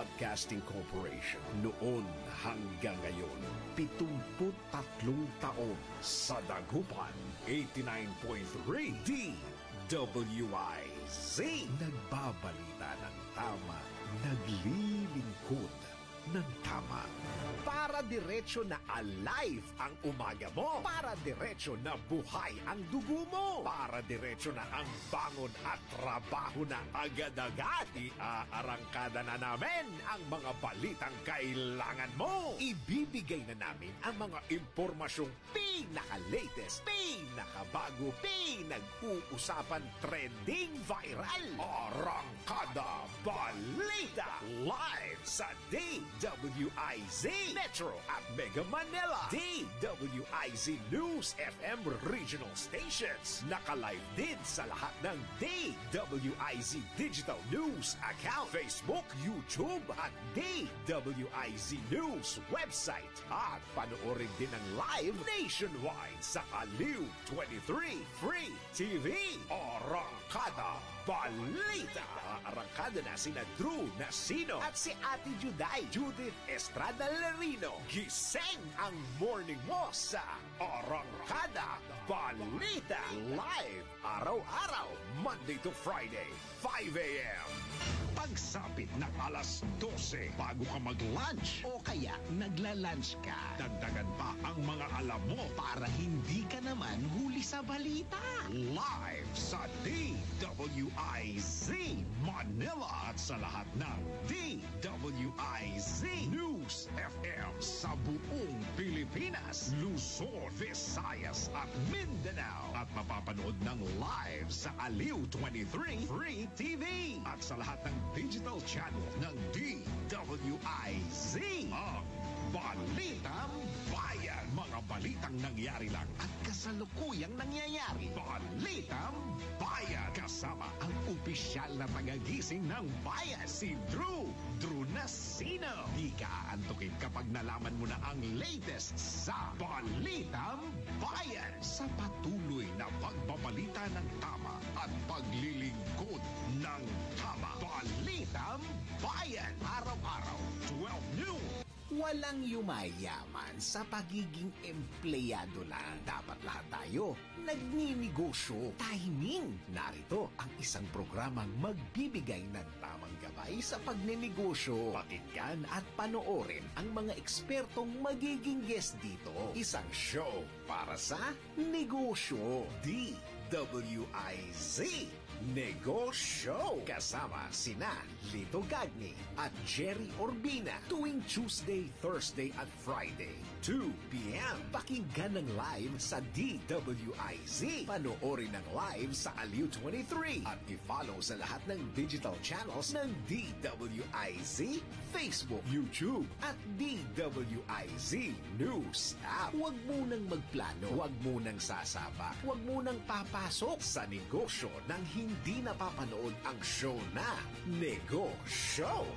Broadcasting Corporation noon hanggang ngayon. 73 taon sa dagupan. 89.3 DWIZ. Nagbabalita ng tama, naglilingkod ng tama. Para diretso na alive ang umaga mo. Para diretso na buhay ang dugo mo. Para diretso na ang bangon at trabaho na agad-agad. Iaarangkada na namin ang mga balitang kailangan mo. Ibibigay na namin ang mga impormasyong pinaka-latest, pinakabago, pinag-uusapan, trending, viral. Arangkada Balita live sa DWIZ Metro at Mega Manila. DWIZ News FM regional stations. Naka-live din sa lahat ng DWIZ Digital News account, Facebook, YouTube at DWIZ News website. At panoorin din ang live nationwide sa Aliw 23 Free TV. Arangkada Balita. Arangkada na sina Drew Nasino at si Ate Juday, Judith Estrada Larino. Gising ang morning mo sa Arangkada Balita. Live araw-araw, Monday to Friday, 5 a.m. Pagsapit ng alas 12 bago ka mag-lunch o kaya nagla-lunch ka. Dagdagan pa ang mga alam mo para hindi ka naman huli sa balita. Live sa DWIZ Manila at sa lahat ng DWIZ News FM sa buong Pilipinas, Luzon, Visayas at Mindanao. At mapapanood ng live sa Aliw 23 Free TV at sa lahat ng digital channel ng DWIZ. Ang Balitang Bayan. Mga balitang nangyari lang at kasalukuyang nangyayari. Balitang Bayan. Kasama ang opisyal na tagagising ng bayan, si Drew Nasino. Di ka aantukin kapag nalaman mo na ang latest sa Balitang Bayan. Sa patuloy na pagbabalita ng tama at paglilingkod ng tama. Balitang Bayan. Araw-araw, 12 noon. Walang yumayaman sa pagiging empleyado lang. Dapat lahat tayo nagninegosyo. Timing! Narito ang isang programang magbibigay ng tamang gabay sa pagnenegosyo. Pakinggan at panoorin ang mga ekspertong magiging guest dito. Isang show para sa negosyo. DWIZ Negosyo. Kasama sina Lito Gagni at Jerry Orbina tuwing Tuesday, Thursday at Friday, 2 p.m. Pakinggan ng live sa DWIZ. Panoorin ng live sa Aliw 23 at i-follow sa lahat ng digital channels ng DWIZ, Facebook, YouTube at DWIZ News app. Huwag munang magplano, huwag munang sasabak, huwag munang papasok sa negosyo ng hindi napapanood ang show na Negosyo.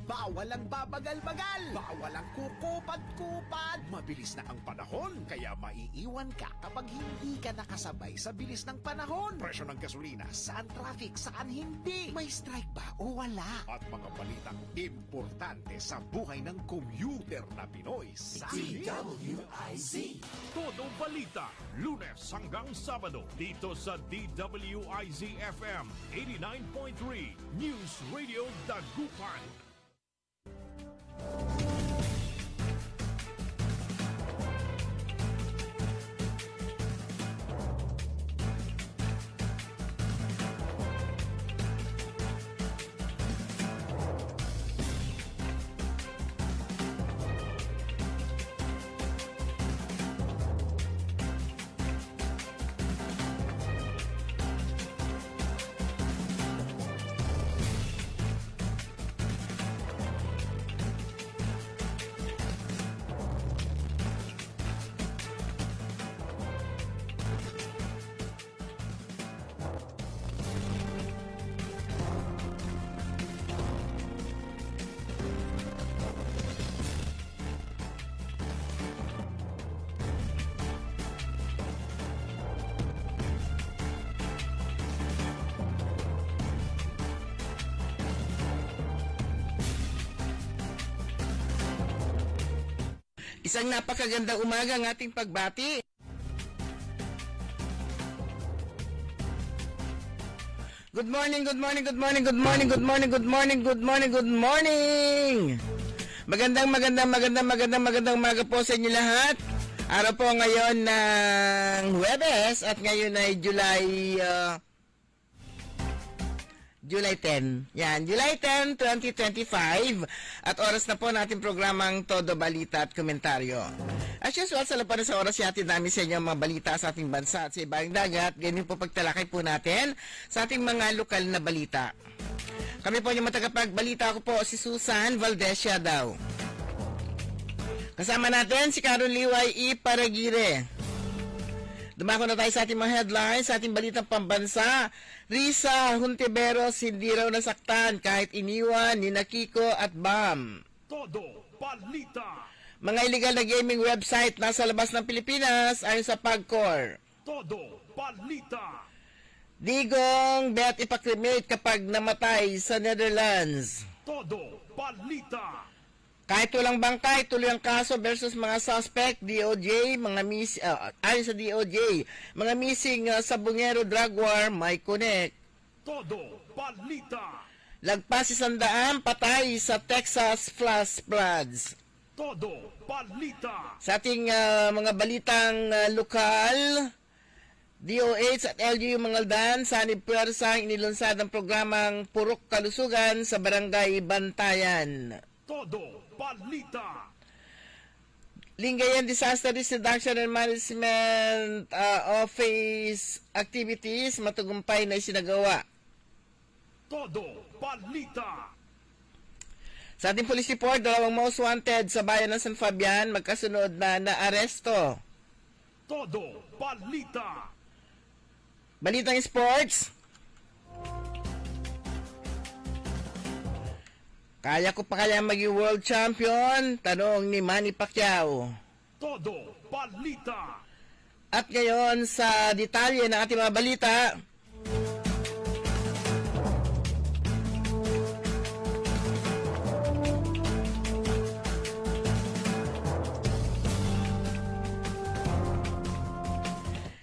Bawal ang babagal-bagal. Bawal ang kukupad-kupad. Mabilis na ang panahon, kaya maiiwan ka kapag hindi ka nakasabay sa bilis ng panahon. Presyo ng gasolina, saan traffic, saan hindi. May strike ba o wala? At mga balitang importante sa buhay ng commuter na Pinoy sa DWIZ. Todo balita, Lunes hanggang Sabado dito sa DWIZ FM 89.3 News Radio Dagupan. Isang napakagandang umaga ang ating pagbati. Good morning, good morning, good morning, good morning, good morning, good morning, good morning, good morning. Magandang umaga po sa inyo lahat. Araw po ngayon ng Huwebes at ngayon ay July 10. Yan, July 10, 2025. At oras na po natin programang Todo Balita at Komentaryo. As usual, sa laban sa oras natin namin sa inyo mga balita sa ating bansa at sa ibang dagat. Ganyan po pagtalakay po natin sa ating mga lokal na balita. Kami po yung matagapagbalita ko po si Susan Valdez daw. Kasama natin si Carol Liway Iparagire. Dumako na tayo sa ating mga headlines, sa ating balitang pambansa. Risa Hontiveros hindi raw nasaktan kahit iniwan ni Kiko at Bam. Todo Balita. Mga illegal na gaming website nasa labas ng Pilipinas ayon sa PAGCOR. Todo Balita. Digong bet ipakremate kapag namatay sa Netherlands. Todo Balita. Kahit walang bangkay, tuloy ang kaso versus mga suspect, DOJ, ayon sa DOJ, mga missing Sabongero drug war, may connect. Todo Balita. Lagpas 100 patay sa Texas flash floods. Todo Balita. Sa ating mga balitang lokal, DOH at LGU Mangaldan, sanib puwersa inilunsad ang programang Purok Kalusugan sa Barangay Bantayan. Todo Balita. Lingayen Disaster Risk Reduction and Management Office activities matagumpay na isinagawa. Todo Balita. Sa ating police report, 2 most wanted sa bayan ng San Fabian magkasunod na naaresto. Todo Balita. Balitang sports. Kaya ko pa kaya maging world champion? Tanong ni Manny Pacquiao. Todo Balita. At ngayon sa detalye ng ating mga balita.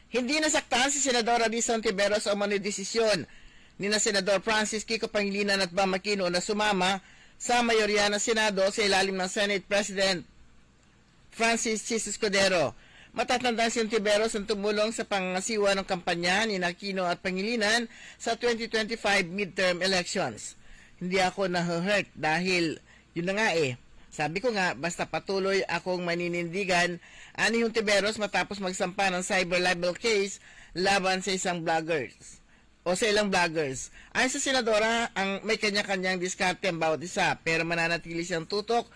Hindi nasaktan si Senadora Risa Hontiveros sa umano'y desisyon ni na Senador Francis Kiko Pangilinan at Bam Aquino na sumama sa mayorya ng Senado sa ilalim ng Senate President Francis Chis Escudero. Matatandaan si Hontiveros ang tumulong sa pangasiwa ng kampanya ni Aquino at Pangilinan sa 2025 midterm elections. Hindi ako na-hurt dahil yun na nga sabi ko nga, basta patuloy akong maninindigan ani Hontiveros matapos magsampa ng cyber libel case laban sa ilang vloggers. Ayon sa senadora, ang may kanya-kanyang diskarte ang bawat isa, pero mananatili siyang tutok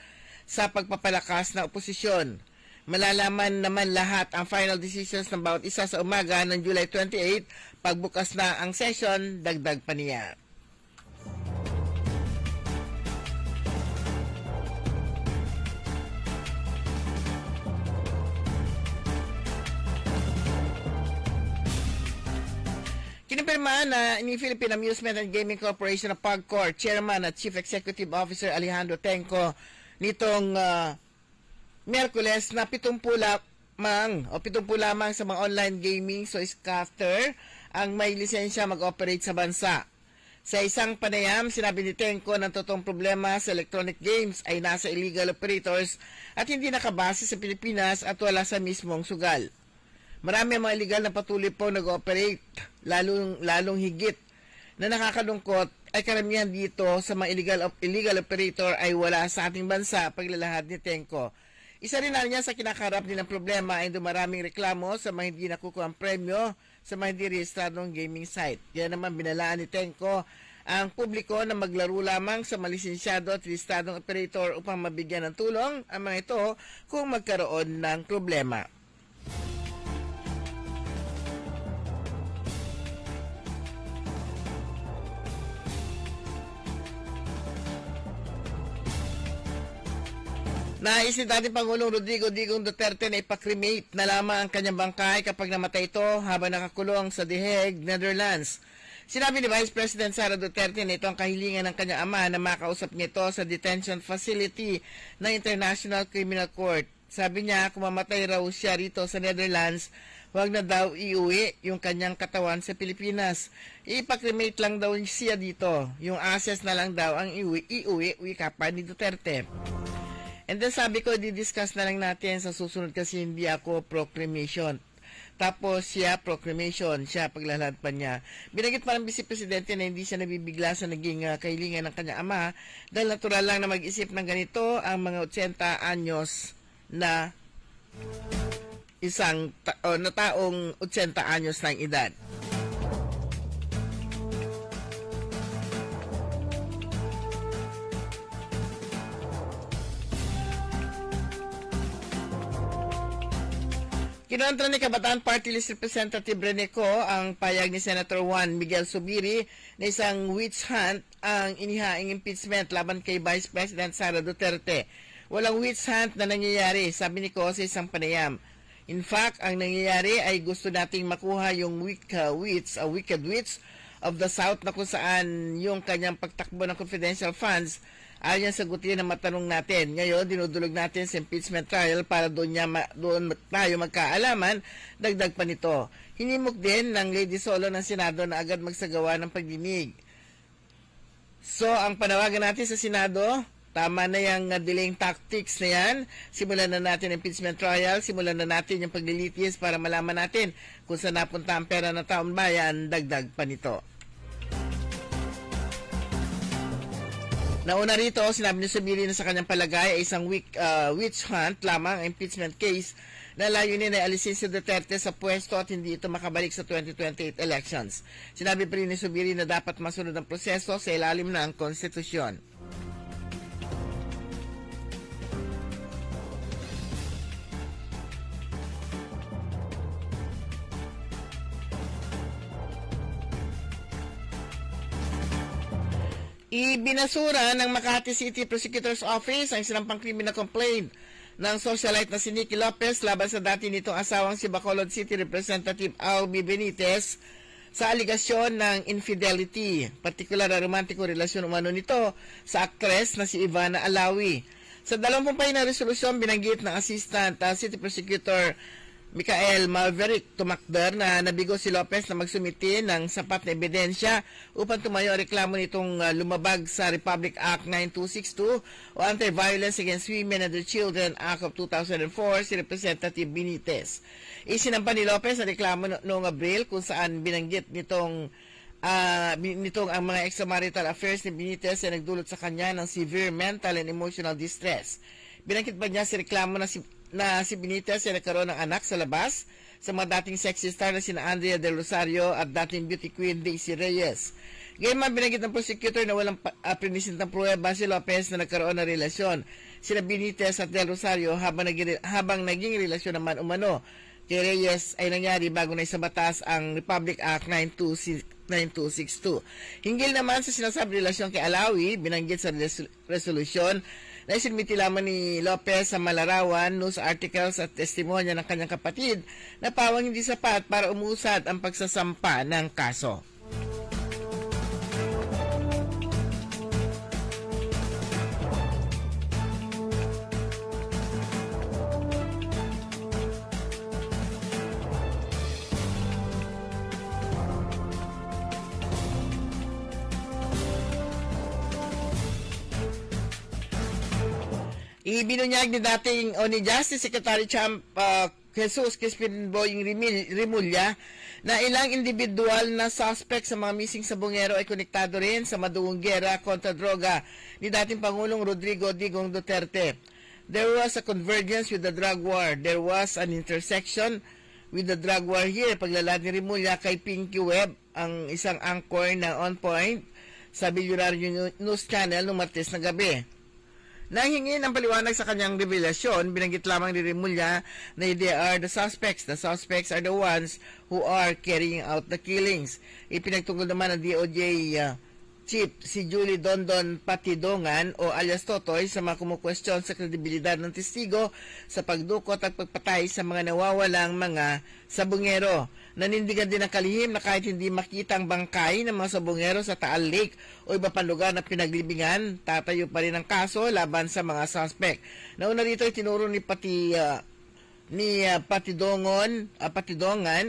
sa pagpapalakas ng oposisyon. Malalaman naman lahat ang final decisions ng bawat isa sa umaga ng July 28, pagbukas na ang session, dagdag pa niya. Kinipirma na ni Philippine Amusement and Gaming Corporation ng PAGCOR Chairman at Chief Executive Officer Alejandro Tenco nitong Miyerkules na 70 lamang sa mga online gaming so scatter ang may lisensya mag-operate sa bansa. Sa isang panayam, sinabi ni Tenco na totoong problema sa electronic games ay nasa illegal operators at hindi nakabase sa Pilipinas at wala sa mismong sugal. Marami ang mga illegal na patuloy po nag-ooperate, lalong higit na nakakalungkot ay karamihan dito sa mga illegal operator ay wala sa ating bansa, paglalahad ni Tenco. Isa rin na niya sa kinakaharap nilang problema ay dumaraming reklamo sa mga hindi nakukuha ang premyo sa mga hindi rehistradong gaming site. Kaya naman binalaan ni Tenco ang publiko na maglaro lamang sa malisensyado at rehistradong operator upang mabigyan ng tulong ang mga ito kung magkaroon ng problema. Nais ni dating Pangulong Rodrigo Digong Duterte na ipakremate na lamang ang kanyang bangkay kapag namatay ito habang nakakulong sa The Hague, Netherlands. Sinabi ni Vice President Sara Duterte na ito ang kahilingan ng kanyang ama na makausap nito sa detention facility ng International Criminal Court Sabi niya, kung mamatay raw siya rito sa Netherlands, huwag na daw iuwi yung kanyang katawan sa Pilipinas. Ipakremate lang daw siya dito. Yung ashes na lang daw ang iuwi ka pa ni Duterte. And then sabi ko, di-discuss na lang natin sa susunod kasi hindi ako pro-cremation. Tapos siya proclamation, siya paglalahad pa niya. Binanggit pa ng Vice Presidente na hindi siya nabibigla sa naging kahilingan ng kanyang ama dahil natural lang na mag-isip ng ganito ang mga 80 anyos na na taong 80 anyos ng edad. Kinontra ni Kabataan Party List Representative Rene Co ang payag ni Senator Juan Miguel Zubiri na isang witch hunt ang inihaing impeachment laban kay Vice President Sara Duterte. Walang witch hunt na nangyayari, sabi ni Co sa isang panayam. In fact, ang nangyayari ay gusto nating makuha yung wicked witch of the South na kung saan yung kanyang pagtakbo ng confidential funds ayon sagutin na matanong natin. Ngayon, dinudulog natin sa impeachment trial para doon tayo magkaalaman, dagdag pa nito. Hinimok din ng Lady Solo ng Senado na agad magsagawa ng pagdinig. So, ang panawagan natin sa Senado, tama na yung delaying tactics na yan. Simulan na natin ang impeachment trial, simulan na natin yung paglilitis para malaman natin kung saan napunta ang pera ng taong bayan, dagdag pa nito. Nauna rito, sinabi ni Zubiri na sa kanyang palagay ay isang witch hunt lamang ang impeachment case na layunin ay alisin si Duterte sa pwesto at hindi ito makabalik sa 2028 elections. Sinabi pa rin ni Zubiri na dapat masunod ang proseso sa ilalim ng konstitusyon. Ibinasura ng Makati City Prosecutor's Office ang sinampang criminal complaint ng socialite na si Nicky Lopez laban sa dati nitong asawang si Bacolod City Representative Albi Benitez sa aligasyon ng infidelity, partikular na romantiko relasyon umano nito sa aktres na si Ivana Alawi. Sa 20 na resolusyon, binanggit ng Assistant City Prosecutor Michael Maverick Tumakder na nabigo si Lopez na magsumiti ng sapat na ebidensya upang tumayo ang reklamo nitong lumabag sa Republic Act 9262 o Anti-Violence Against Women and Children Act of 2004 si Representative Benitez. Isinampa ni Lopez ang reklamo noong Abril kung saan binanggit nitong ang mga extramarital affairs ni Benitez ay nagdulot sa kanya ng severe mental and emotional distress. Binanggit pa niya si reklamo na si Benitez ay nagkaroon ng anak sa labas sa mga dating sexy star na sina Andrea Del Rosario at dating beauty queen Daisy Reyes. Gayunman, binanggit ng prosecutor na walang prinisintang pruweba si Lopez na nagkaroon ng relasyon sina Benitez at Del Rosario habang naging relasyon naman umano kay Reyes ay nangyari bago na isabatas ang Republic Act 9262. Hinggil naman sa sinasabing relasyon kay Alawi, binanggit sa resolusyon na isinmiti lamang ni Lopez sa malarawan, news articles at testimonya ng kanyang kapatid na pawang hindi sapat para umusad ang pagsasampa ng kaso. Ibinunyag ni dating ni Justice Secretary Jesus Crispin Boying Rimulya na ilang individual na suspect sa mga missing sa Bungero ay konektado rin sa maduong gera kontra droga ni dating Pangulong Rodrigo Digong Duterte. There was a convergence with the drug war. There was an intersection with the drug war here. Paglalad ni Rimulya kay Pinky Webb, ang isang anchor na On Point sa Bilyonaryo News Channel noong Martes na gabi. Nanghingi ng paliwanag sa kanyang revelasyon, binanggit lamang ni Rimulya na they are the suspects. The suspects are the ones who are carrying out the killings. Ipinagtungkol naman ng DOJ Chief si Julie Dondon Patidongan o alias Totoy sa mga kumukwestiyon sa kredibilidad ng testigo sa pagdukot at pagpatay sa mga nawawalang mga sabungero. Nanindigan din ang kalihim na kahit hindi makita ang bangkay ng mga sabungero sa Taal Lake o iba pang lugar na pinaglibingan, tatayo pa rin ang kaso laban sa mga suspect. Nauna dito ay tinuro ni Patidongan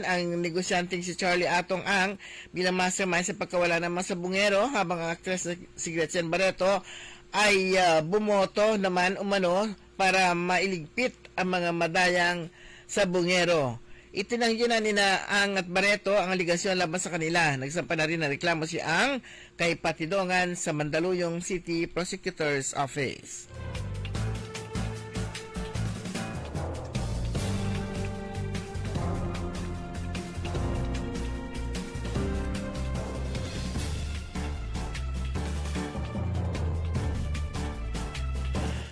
ang negosyanteng si Charlie Atong Ang bilang mastermind sa pagkawala ng mga sabungero, habang ang aktres na si Gretchen Barreto ay bumoto naman umano para mailigpit ang mga madayang sabungero. Itinanggi na ni Ang at Barreto ang aligasyon laban sa kanila. Nagsampa na rin ang reklamo si Ang kay Patidongan sa Mandaluyong City Prosecutor's Office.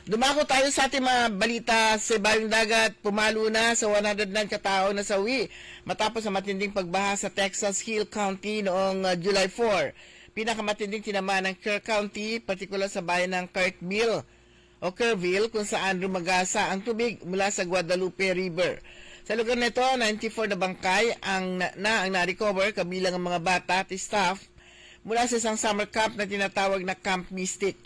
Dumako tayo sa ating mga balita sa Bayong Dagat. Pumalo na sa 109 katao na sawi matapos ang matinding pagbaha sa Texas Hill County noong July 4. Pinakamatinding tinamaan ng Kerr County, partikular sa bayan ng Kerrville, kung saan rumagasa ang tubig mula sa Guadalupe River. Sa lugar nito, 94 na bangkay ang na-recover, kabilang ang mga bata at staff mula sa isang summer camp na tinatawag na Camp Mystic.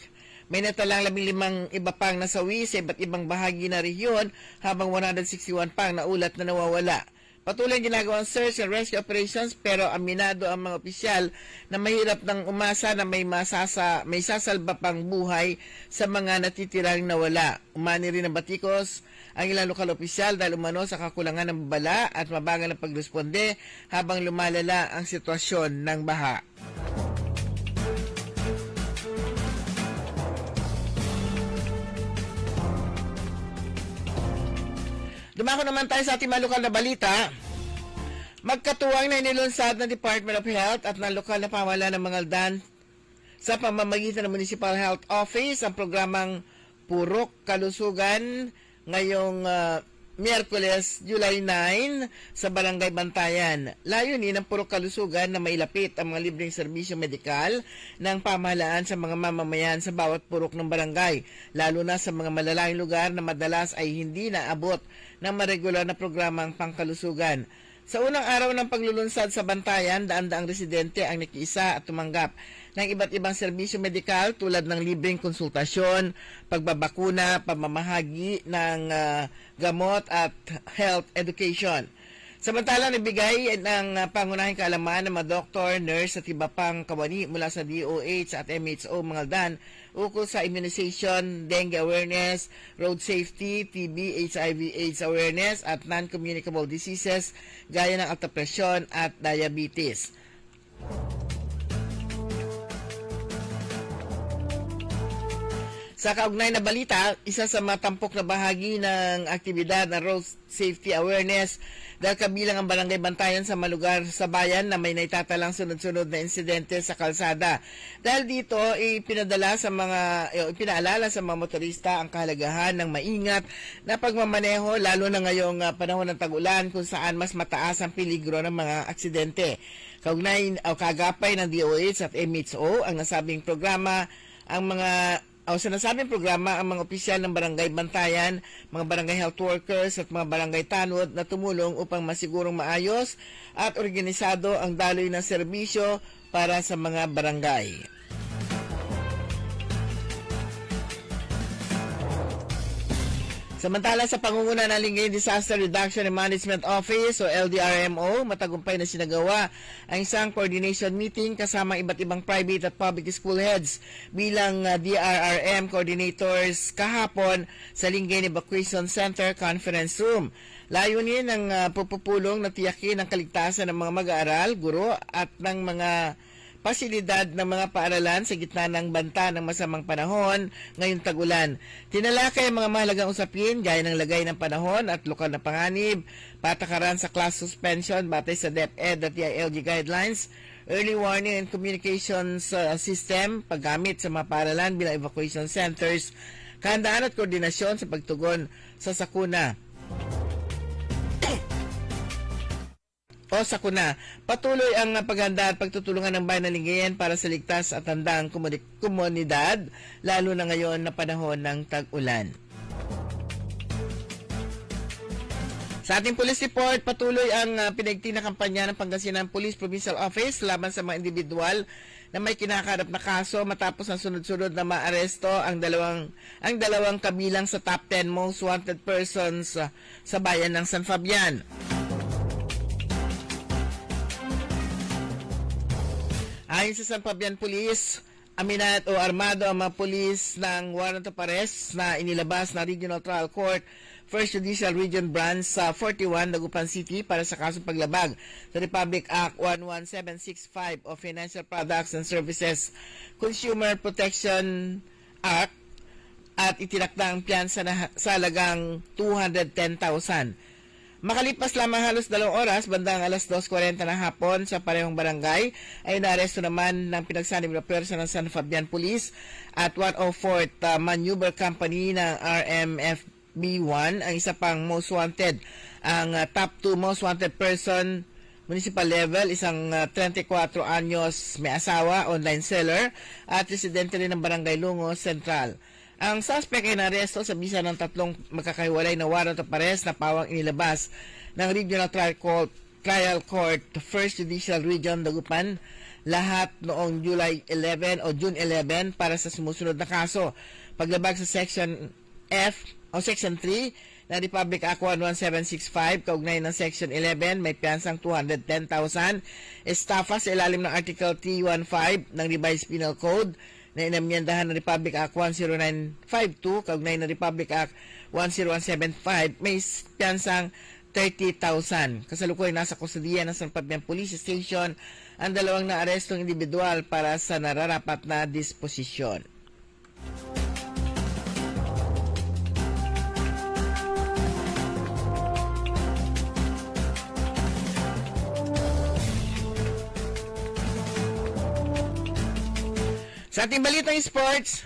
May natalang 15 iba pang nasawi sa iba't ibang bahagi na rehiyon, habang 161 pang naulat na nawawala. Patuloy ginagawang search and rescue operations, pero aminado ang mga opisyal na mahirap nang umasa na may sasalba pang buhay sa mga natitirang nawala. Umani rin ng batikos ang ilang lokal opisyal dahil umano sa kakulangan ng babala at mabagal na pagresponde habang lumalala ang sitwasyon ng baha. Dumako naman tayo sa ating mga lokal na balita. Magkatuwang na inilunsad ng Department of Health at ng lokal na pamahalaan ng Mangaldan sa pamamagitan ng Municipal Health Office ang programang Purok Kalusugan ngayong Miyerkules, July 9 sa Barangay Bantayan. Layunin ng Purok Kalusugan na mailapit ang mga libreng serbisyo medikal ng pamahalaan sa mga mamamayan sa bawat purok ng barangay, lalo na sa mga malalayong lugar na madalas ay hindi naabot ng maregular na programang pangkalusugan. Sa unang araw ng paglulunsad sa Bantayan, daan-daang residente ang nakiisa at tumanggap ng iba't ibang serbisyo medikal tulad ng libreng konsultasyon, pagbabakuna, pamamahagi ng gamot at health education. Samantala, nagbigay ng pangunahing kaalaman ng mga doktor, nurse at iba pang kawani mula sa DOH at MHO Mangaldan ukol sa immunization, dengue awareness, road safety, TB, HIV/AIDS awareness at non-communicable diseases gaya ng alta presyon at diabetes. Sa kaugnay na balita, isa sa matampok na bahagi ng aktibidad na road safety awareness dahil kabilang ang Barangay Bantayan sa malugar sa bayan na may naitatalang sunod-sunod na insidente sa kalsada. Dahil dito, ipinaalala sa mga motorista ang kahalagahan ng maingat na pagmamaneho, lalo na ngayong panahon ng tag-ulan kung saan mas mataas ang peligro ng mga aksidente. Kaugnay o kagapay ng DOH at MHO ang nasabing programa, ang mga opisyal ng Barangay Bantayan, mga barangay health workers at mga barangay tanod na tumulong upang masigurong maayos at organisado ang daloy ng serbisyo para sa mga barangay. Samantala sa pangunguna ng Lingayen Disaster Reduction and Management Office o LDRMO, matagumpay na sinagawa ang isang coordination meeting kasama iba't ibang private at public school heads bilang DRRM coordinators kahapon sa Lingayen Evacuation Center Conference Room. Layunin ng pupupulong na tiyakin ang kaligtasan ng mga mag-aaral, guro at ng mga pasilidad ng mga paaralan sa gitna ng banta ng masamang panahon ngayong tag-ulan. Tinalakay ang mga mahalagang usapin gaya ng lagay ng panahon at lokal na panganib, patakaran sa class suspension batay sa DepEd at DILG guidelines, early warning and communications system, paggamit sa mga paaralan bilang evacuation centers, kahandaan at koordinasyon sa pagtugon sa sakuna o sakuna. Patuloy ang paghanda at pagtutulungan ng bayan ng Lingayen para sa ligtas at handang komunidad, lalo na ngayon na panahon ng tag-ulan. Sa ating police report, patuloy ang pinagtina kampanya ng Pangasinan Police Provincial Office laban sa mga individual na may kinakarap na kaso matapos ang sunod-sunod na maaresto ang dalawang kabilang sa top 10 most wanted persons sa bayan ng San Fabian. Ayon sa San Fabian Police, aminat o armado ang mga pulis ng warrant of arrest na inilabas na Regional Trial Court First Judicial Region Branch sa 41 Dagupan City para sa kasong paglabag sa Republic Act 11765 of Financial Products and Services Consumer Protection Act at itinakda ang piyansa sa halagang 210,000. Makalipas lamang halos 2 oras, bandang alas 2:40 ng hapon sa parehong barangay, ay naaresto naman ng pinagsanib na pwersa ng San Fabian Police at 104th Maneuver Company ng RMFB1 ang isa pang most wanted. Ang top 2 most wanted person, municipal level, isang 34 anyos may asawa, online seller, at residente rin ng Barangay Lungo Central. Ang suspect ay naresto sa bisa ng 3 magkakahiwalay na warrant of arrest na pawang inilabas ng Regional Trial Court First Judicial Region Dagupan, lahat noong June 11 para sa sumusunod na kaso. Paglabag sa Section F o Section 3 na Republic Act 11765 kaugnay ng Section 11 may piyansang 210,000. Estafa sa ilalim ng Article 315 ng Revised Penal Code na inamyendahan ng Republic Act 10952 kaugnay ng Republic Act 10175 may piyansang 30,000. Kasalukuyan nasa kustodiya ng San Fabian Police Station ang dalawang naarestong individual para sa nararapat na disposisyon. Sa ating balitang sports,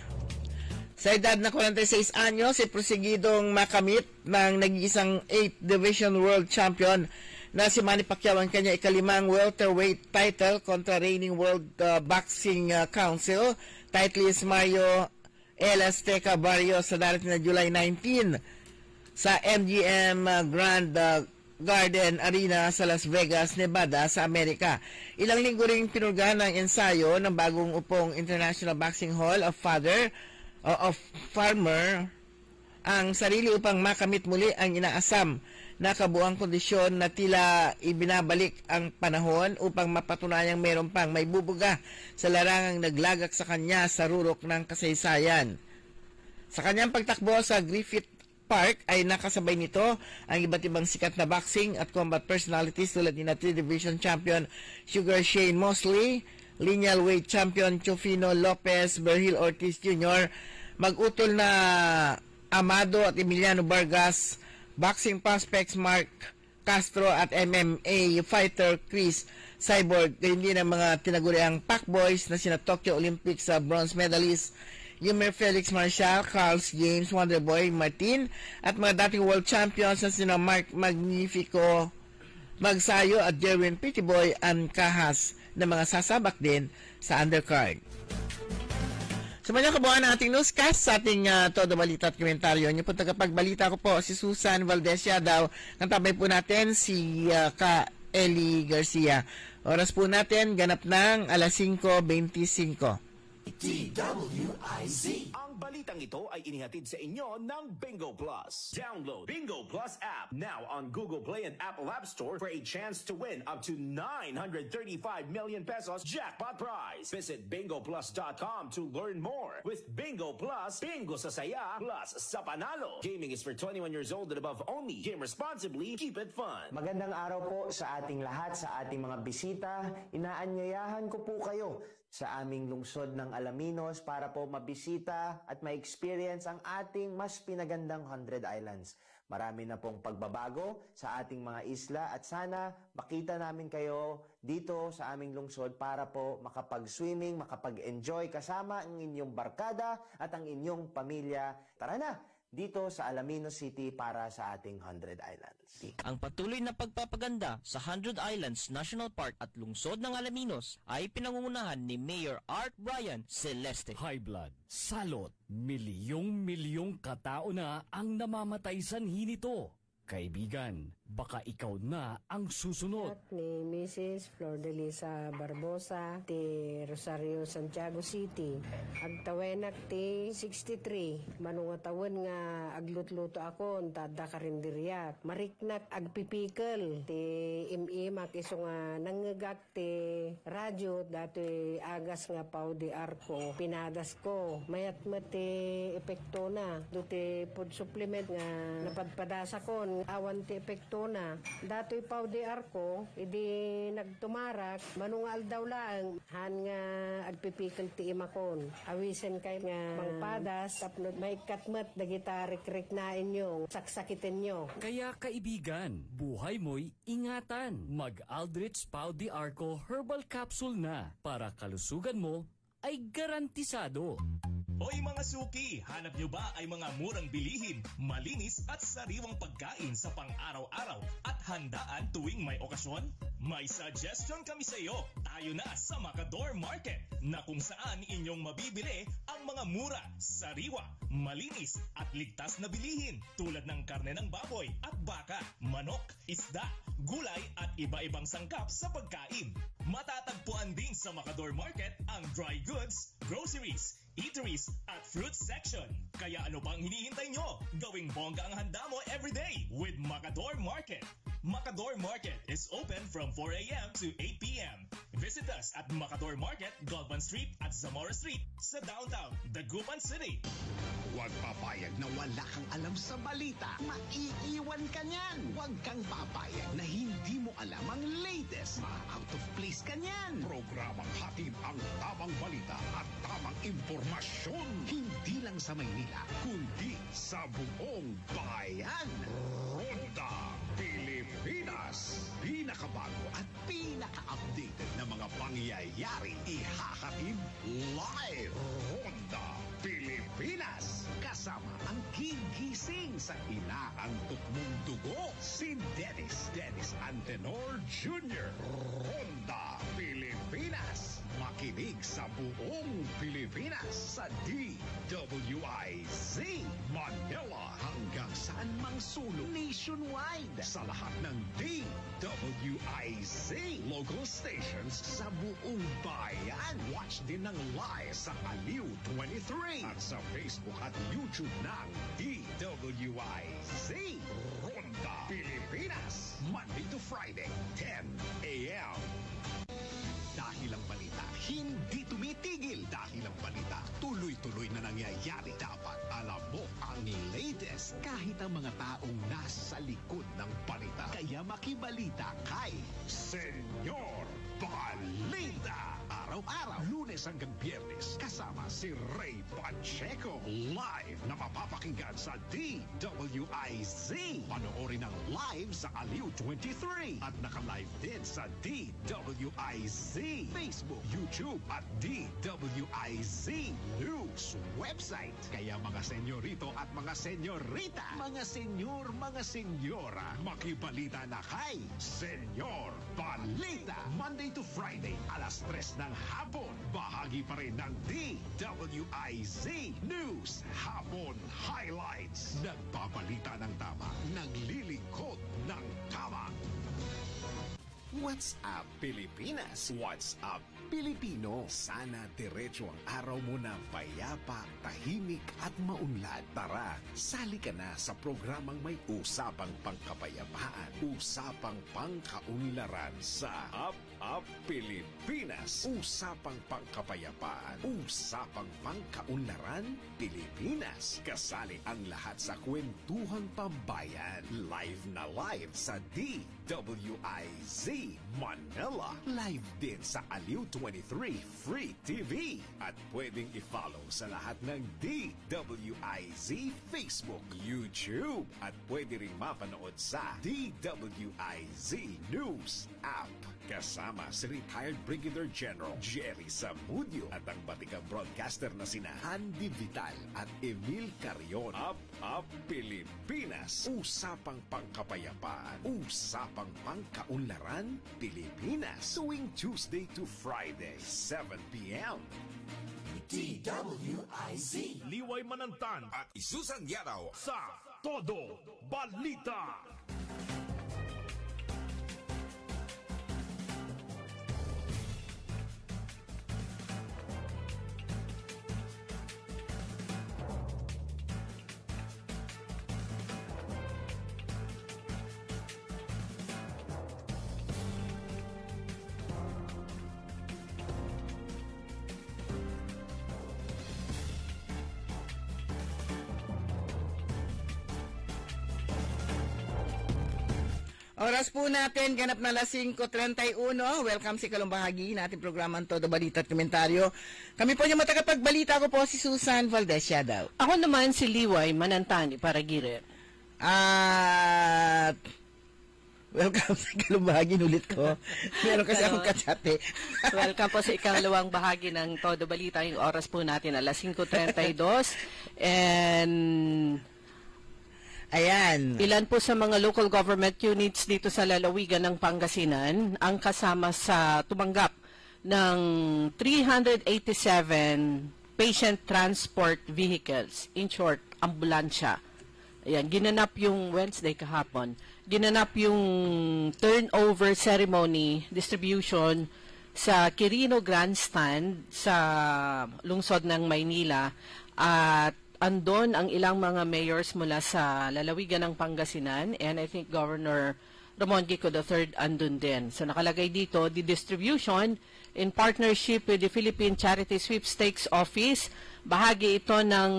sa edad na 46 anyos, prosigidong makamit ng nag-iisang 8th Division World Champion na si Manny Pacquiao ang kanya ikalimang welterweight title kontra reigning World Boxing Council titleist Mario El Azteca Barrios sa darating na July 19 sa MGM Grand Garden Arena sa Las Vegas, Nevada sa Amerika. Ilang linggo ring pinulgahan ng ensayo ng bagong upong International Boxing Hall of Farmer ang sarili upang makamit muli ang inaasam na kabuang kondisyon na tila ibinabalik ang panahon upang mapatunayang mayroon pang may bubuga sa larangang naglagak sa kanya sa rurok ng kasaysayan. Sa kanyang pagtakbo sa Griffith Park ay nakasabay nito ang iba't ibang sikat na boxing at combat personalities tulad ni 3 Division Champion Sugar Shane Mosley, lineal weight champion Chofino Lopez, Berhil Ortiz Jr., mag-utol na Amado at Emiliano Vargas, boxing prospects Mark Castro at MMA fighter Chris Cyborg, hindi ng mga tinaguriang Pac Boys na sina Tokyo Olympics bronze medalist Yumer Felix Marshall, Carlos James Wonderboy Martin at mga dating world champions na sina Mark Magnifico Magsayo at Jerwin Prettyboy Ancahas na mga sasabak din sa undercard. Sa mga kabuuan ng ating newscast sa ating todo balita at komentaryo, yung po tagapagbalita ko po si Susan Valdez Yadaw. Kantabay po natin si Ka Eli Garcia. Oras po natin ganap ng alas 5:25. DWIZ. Ang balitang ito ay inihatid sa inyo ng Bingo Plus. Download Bingo Plus app now on Google Play and Apple App Store for a chance to win up to 935 million pesos jackpot prize. Visit bingoplus.com to learn more. With Bingo Plus, bingo sa saya plus sa panalo. Gaming is for 21 years old and above only. Game responsibly. Keep it fun. Magandang araw po sa ating lahat, sa ating mga bisita. Inaanyayahan ko po kayo sa aming lungsod ng Alaminos para po mabisita at ma-experience ang ating mas pinagandang 100 Islands. Marami na pong pagbabago sa ating mga isla at sana makita namin kayo dito sa aming lungsod para po makapag-swimming, makapag-enjoy kasama ang inyong barkada at ang inyong pamilya. Tara na! dito sa Alaminos City para sa ating 100 Islands. Ang patuloy na pagpapaganda sa 100 Islands National Park at lungsod ng Alaminos ay pinangungunahan ni Mayor Art Brian Celeste. High blood, salot, milyong-milyong katao na ang namamatay sanhi nito. Kaibigan, baka ikaw na ang susunod. Ni Mrs. Flor de Lisa Barbosa, ti Rosario, Santiago City. Agtawenak ti 63. Manungatawan nga aglutluto ako, tada karindiriyak. Mariknak agpipikal, ti imimak iso nga nangagak ti radyo, dati agas nga pao di arko. Pinadas ko, mayat-mat ti epekto na. Duti food supplement nga napadpadasa ko, awan ti epekto na. Dato'y pao di arko, idi nagtumarak, manungal daw lang, han nga agpipikal ti imakon. Awisen kay nga mangpadas, tapno may katmat na gitarik-rik na inyo, saksakitin nyo. Kaya kaibigan, buhay mo'y ingatan. Mag-Aldrich Pau di Arco Herbal Capsule na para kalusugan mo ay garantisado. Hoy mga suki, hanap nyo ba ay mga murang bilihin, malinis at sariwang pagkain sa pang-araw-araw at handaan tuwing may okasyon? May suggestion kami sa iyo. Tayo na sa Macador Market na kung saan inyong mabibili ang mga mura, sariwa, malinis at ligtas na bilihin tulad ng karne ng baboy at baka, manok, isda, gulay at iba-ibang sangkap sa pagkain. Matatagpuan din sa Macador Market ang dry goods, groceries, eateries at fruit section. Kaya ano pang hinihintay nyo? Gawing bongga ang handa mo everyday with Macador Market. Macador Market is open from 4 a.m. to 8 p.m. Visit us at Macador Market, Galvan Street at Zamora Street sa downtown, Dagupan City. Huwag papayag na wala kang alam sa balita. Maiiwan ka niyan. Huwag kang papayag na hindi mo alam ang latest. Ma-out of place ka niyan. Programang hatid ang tamang balita at tamang impormasyon. Hindi lang sa Maynila, kundi sa buong bayan. Ronda Pilipinas. Pinakabago at pinaka-updated na mga pangyayari ihahatid live. Ronda Pilipinas. Kasama ang gigising sa inaantok mong dugo, si Dennis Antenor Jr. Ronda Pilipinas. Makinig sa buong Pilipinas sa DWIZ Manila hanggang saan mang sulok nationwide sa lahat ng DWIZ local stations sa buong bayan. Watch din ng live sa Aliw 23 at sa Facebook at YouTube ng DWIZ Ronda Pilipinas. Monday to Friday, 10 a.m. Dahil ang balita hindi tumitigil. Dahil ang balita tuloy-tuloy na nangyayari. Dapat alam mo ang latest kahit ang mga taong nasa likod ng balita. Kaya makibalita kay Senyor Balita. Araw-araw, Lunes hanggang Biyernes, kasama si Ray Pacheco. Live na mapapakinggan sa DWIZ. Panoorin ang live sa Aliw 23 at naka-live din sa DWIZ Facebook, YouTube at DWIZ News website. Kaya mga senyorito at mga senyorita, mga senyor, mga senyora, makibalita na kay Senyor Balita. Monday to Friday, alas 3 ng hapon. Bahagi pa rin ng DWIZ News Hapon Highlights. Nagbabalita ng tama, naglilingkod ng tama. What's up, Pilipinas? What's up, Pilipino? Sana diretso ang araw mo na payapa, tahimik at maunlad. Tara, sali ka na sa programang may usapang pangkapayapaan, usapang pangkaunlaran sa Up Pilipinas. Usapang pangkapayapaan, usapang pangkaunlaran, Pilipinas. Kasali ang lahat sa kwentuhang pambayan. Live na live sa DWIZ Manila. Live din sa Aliw 23 Free TV. At pwedeng i-follow sa lahat ng DWIZ Facebook, YouTube. At pwede rin mapanood sa DWIZ News app. Kasama si retired Brigadier General Jerry Zamudio at ang batikang broadcaster na sina Andy Vital at Emil Carion. Up Pilipinas! Usapang pangkapayapaan, usapang pangkaunlaran, Pilipinas. Tuwing Tuesday to Friday, 7 p.m. DWIZ Liway Manantan at Isusan Yaraw sa Todo Balita. Oras po natin, ganap na alas 5:31. Welcome sa ikalawang bahagi natin programang Todo Balita at Komentaryo. Kami po yung matagapagbalita. Ako po si Susan Valdez Yadaw. Ako naman si Liway Manantani Paragire. At welcome sa ikalawang bahagi ulit ko. Meron kasi akong katsate. Welcome po sa ikalawang bahagi ng Todo Balita. Yung oras po natin alas 5:32. And ayan. Ilan po sa mga local government units dito sa lalawigan ng Pangasinan ang kasama sa tumanggap ng 387 patient transport vehicles. In short, ambulansya. Ayan, ginanap yung Wednesday kahapon. Ginanap yung turnover ceremony distribution sa Quirino Grandstand sa lungsod ng Maynila at andon ang ilang mga mayors mula sa lalawigan ng Pangasinan, and I think Governor Ramon Gico III andun din. So nakalagay dito, the distribution in partnership with the Philippine Charity Sweepstakes Office. Bahagi ito ng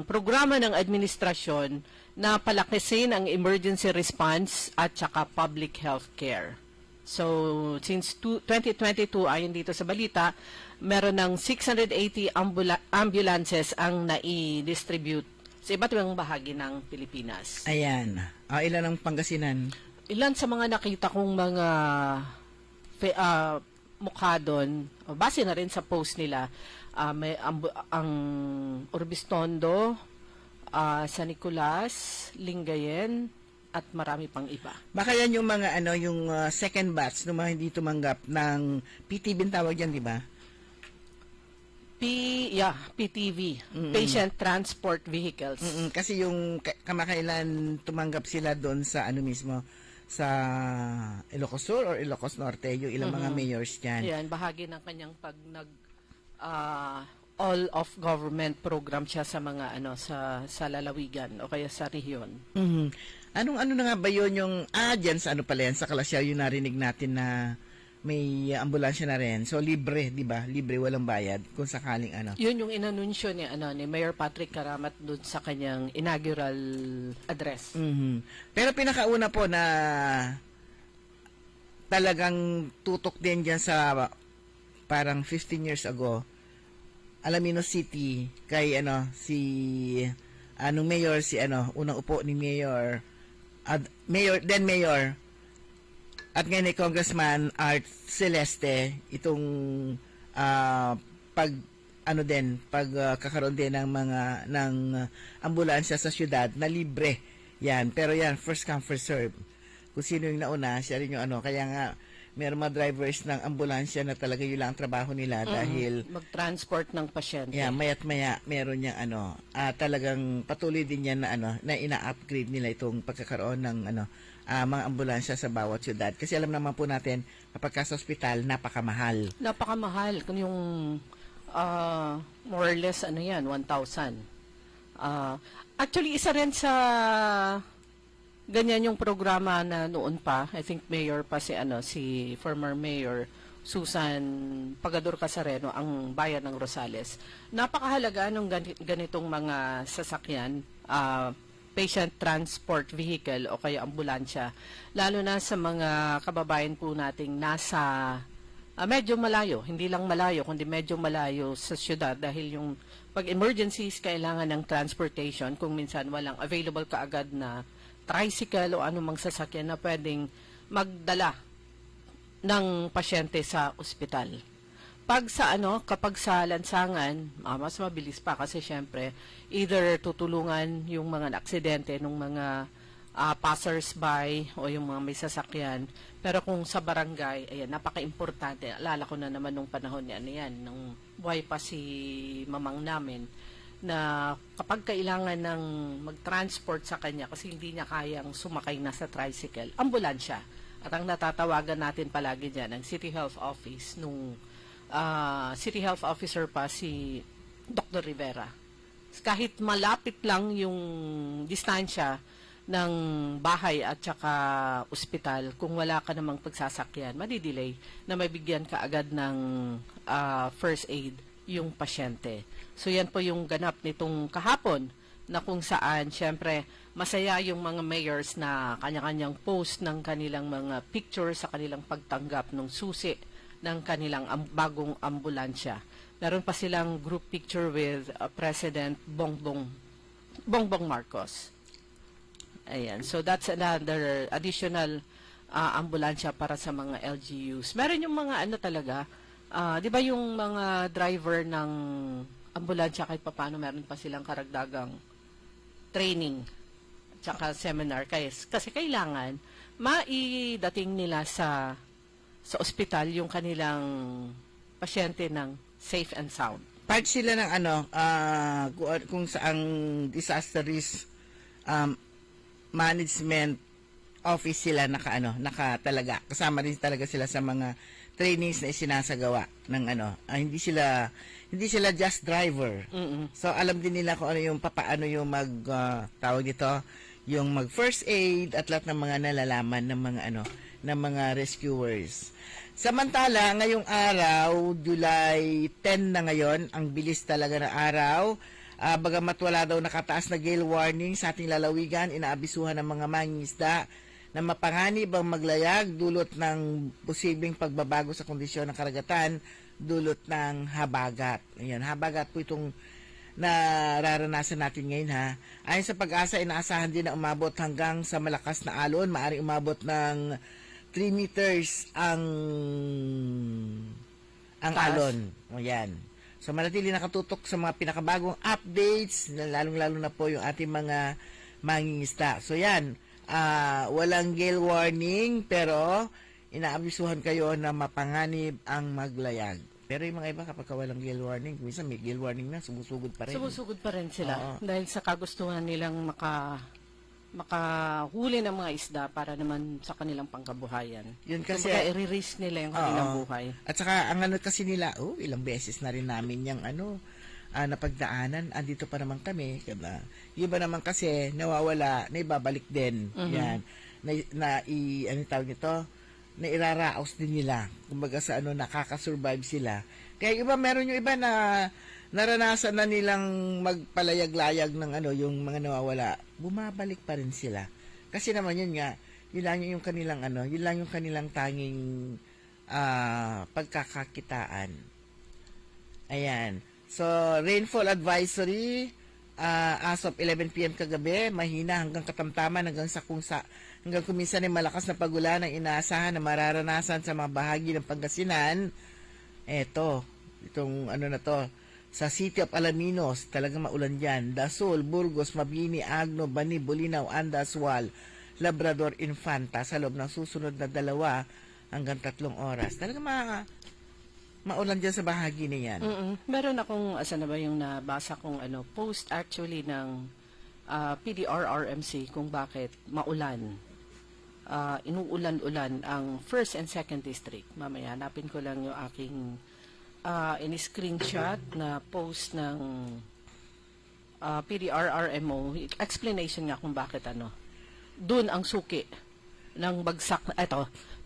programa ng administrasyon na palakisin ang emergency response at saka public health care. So since 2022, ayon dito sa balita, meron ng 680 ambulances ang nai-distribute sa iba't ibang bahagi ng Pilipinas. Ayan. Ilan ang Pangasinan? Ilan sa mga nakita kong mga mukha doon, base na rin sa post nila, may ang Urbistondo, San Nicolas, Lingayen, at marami pang iba. Baka yan yung mga yung second batch ng mga hindi tumanggap ng PTV tawag yan, di ba? PTV, Patient Transport Vehicles. Kasi yung kamakailan tumanggap sila doon sa mismo, sa Ilocos Sur or Ilocos Norte, yung ilang mga mayors dyan. Yan, bahagi ng kanyang pag all of government program siya sa mga sa lalawigan o kaya sa rehiyon. Anong na nga ba yun yung dyan sa pala yan, sa Kalasyaw yung narinig natin na may ambulansya na rin. So libre, 'di ba? Libre, walang bayad kung sakaling Yun yung inanunsyo ni Mayor Patrick Karamat doon sa kanyang inaugural address. Pero pinakauna po na talagang tutok din diyan sa parang 15 years ago, Alaminos City, kay mayor si unang upo ni Mayor Mayor at ngayon ni Congressman Art Celeste, itong pagkakaroon din ng ambulansya sa syudad na libre. Yan, pero yan first come first serve. Kung sino yung nauna, siya rin yung kaya nga meron mga drivers ng ambulansya na talaga yun lang ang trabaho nila dahil mag-transport ng pasyente. Yeah, maya't maya meron niyang talagang patuloy din yan na ina-upgrade nila itong pagkakaroon ng mga ambulansya sa bawat syudad. Kasi alam naman po natin, kapag sa ospital, napakamahal. Napakamahal. Kung yung more or less, 1,000. Actually, isa rin sa ganyan yung programa na noon pa. I think mayor pa si former mayor Susan Pagador Casareno, ang bayan ng Rosales. Napakahalaga ng ganitong mga sasakyan, patient transport vehicle o kaya ambulansya, lalo na sa mga kababayan po nating nasa medyo malayo, hindi lang malayo kundi medyo malayo sa syudad, dahil yung pag emergencies kailangan ng transportation, kung minsan walang available kaagad na tricycle o anumang sasakyan na pwedeng magdala ng pasyente sa ospital. Kapag sa lansangan, mas mabilis pa kasi syempre either tutulungan yung mga aksidente ng mga passers-by o yung mga may sasakyan. Pero kung sa barangay, ayan, napaka-importante. Alala ko na naman nung panahon nung buhay pa si mamang namin, na kapag kailangan ng mag-transport sa kanya kasi hindi niya kayang sumakay na sa tricycle, ambulansya. At ang natatawagan natin palagi dyan, ang City Health Office, nung City Health Officer pa si Dr. Rivera. Kahit malapit lang yung distansya ng bahay at saka ospital, kung wala ka namang pagsasakyan, madidelay na mabigyan ka agad ng first aid yung pasyente. So yan po yung ganap nitong kahapon, na kung saan syempre masaya yung mga mayors na kanya-kanyang post ng kanilang mga pictures sa kanilang pagtanggap ng susi ng kanilang bagong ambulansya. Meron pa silang group picture with President Bongbong Marcos. Ayan. So that's another additional ambulansya para sa mga LGUs. Meron yung mga talaga, di ba yung mga driver ng ambulansya kahit paano meron pa silang karagdagang training at saka seminar. Kasi kailangan maidating nila sa ospital yung kanilang pasyente ng safe and sound. Part sila ng kung saang disaster risk management office sila talaga. Kasama rin talaga sila sa mga trainings na isinasagawa ng hindi sila just driver. So alam din nila kung ano yung papaano yung tawag dito, yung mag first aid at lahat ng mga nalalaman ng mga rescuers. Samantala, ngayong araw, July 10 na ngayon, ang bilis talaga ng araw. Bagamat wala daw nakataas na gale warning sa ating lalawigan, inaabisuhan ng mga mangingisda na mapanganib ang maglayag dulot ng posibleng pagbabago sa kondisyon ng karagatan, dulot ng habagat. Ayan, habagat po itong nararanasan natin ngayon ha. Ayon sa Pag-asa, inaasahan din na umabot hanggang sa malakas na alon, maaaring umabot ng 3 meters ang alon. Ayan. So manatili nakatutok sa mga pinakabagong updates, lalong-lalo na po yung ating mga mangingisda. So yan, walang gale warning pero inaabisuhan kayo na mapanganib ang maglayag. Pero yung mga iba kapag walang gale warning, minsan may gale warning na, sumusugod pa rin. Sumusugod pa rin sila dahil sa kagustuhan nilang makahuli ng mga isda para naman sa kanilang pangkabuhayan. Yun kasi i-risk nila yung kanilang buhay. At saka ang kasi nila, ilang beses na rin namin yung napagdaanan, andito pa naman kami. Iba naman kasi nawawala, naibabalik din. Yan. Tawag nito? Na iraraos din nila. Kumbaga sa nakakasurvive sila. Kaya meron yung iba na naranasan na nilang magpalayag-layag ng yung mga nawawala, bumabalik pa rin sila. Kasi naman yun nga, yun lang yung kanilang tanging pagkakakitaan. Ayan. So, rainfall advisory as of 11 p.m. kagabi, mahina hanggang katamtaman hanggang kuminsan ay malakas na pagulan ang inaasahan na mararanasan sa mga bahagi ng Pangasinan. Itong sa City of Alaminos, talagang maulan dyan. Dasol, Burgos, Mabini, Agno, Bani, Bulinaw, Andaswal, Labrador, Infanta sa loob ng susunod na 2 hanggang 3 oras. Talagang maulan dyan sa bahagi na yan. Meron akong, yung nabasa kong post actually ng PDRRMC kung bakit maulan. Inuulan-ulan ang 1st and 2nd District. Mamaya, hanapin ko lang yung aking in-screenshot na post ng PDRRMO. Explanation nga kung bakit doon ang suki ng bagsak.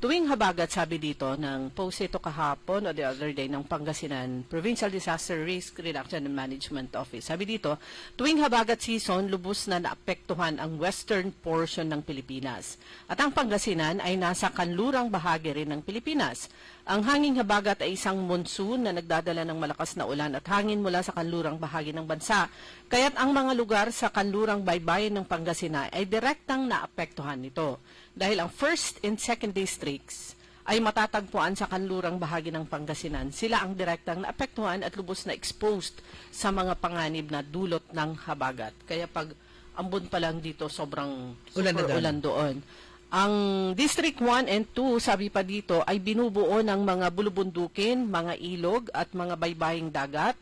Tuwing habagat, sabi dito, ng post ito kahapon o the other day ng Pangasinan Provincial Disaster Risk Reduction and Management Office. Sabi dito, tuwing habagat season, lubos na naapektuhan ang western portion ng Pilipinas. At ang Pangasinan ay nasa kanlurang bahagi rin ng Pilipinas. Ang hanging habagat ay isang monsoon na nagdadala ng malakas na ulan at hangin mula sa kanlurang bahagi ng bansa. Kaya't ang mga lugar sa kanlurang baybayin ng Pangasinan ay direktang naapektuhan nito. Dahil ang 1st and 2nd districts ay matatagpuan sa kanlurang bahagi ng Pangasinan. Sila ang direktang naapektuhan at lubos na exposed sa mga panganib na dulot ng habagat. Kaya pag ambon pa lang dito, sobrang super ulan doon. Ang District 1 and 2, sabi pa dito, ay binubuo ng mga bulubundukin, mga ilog at mga baybaying dagat.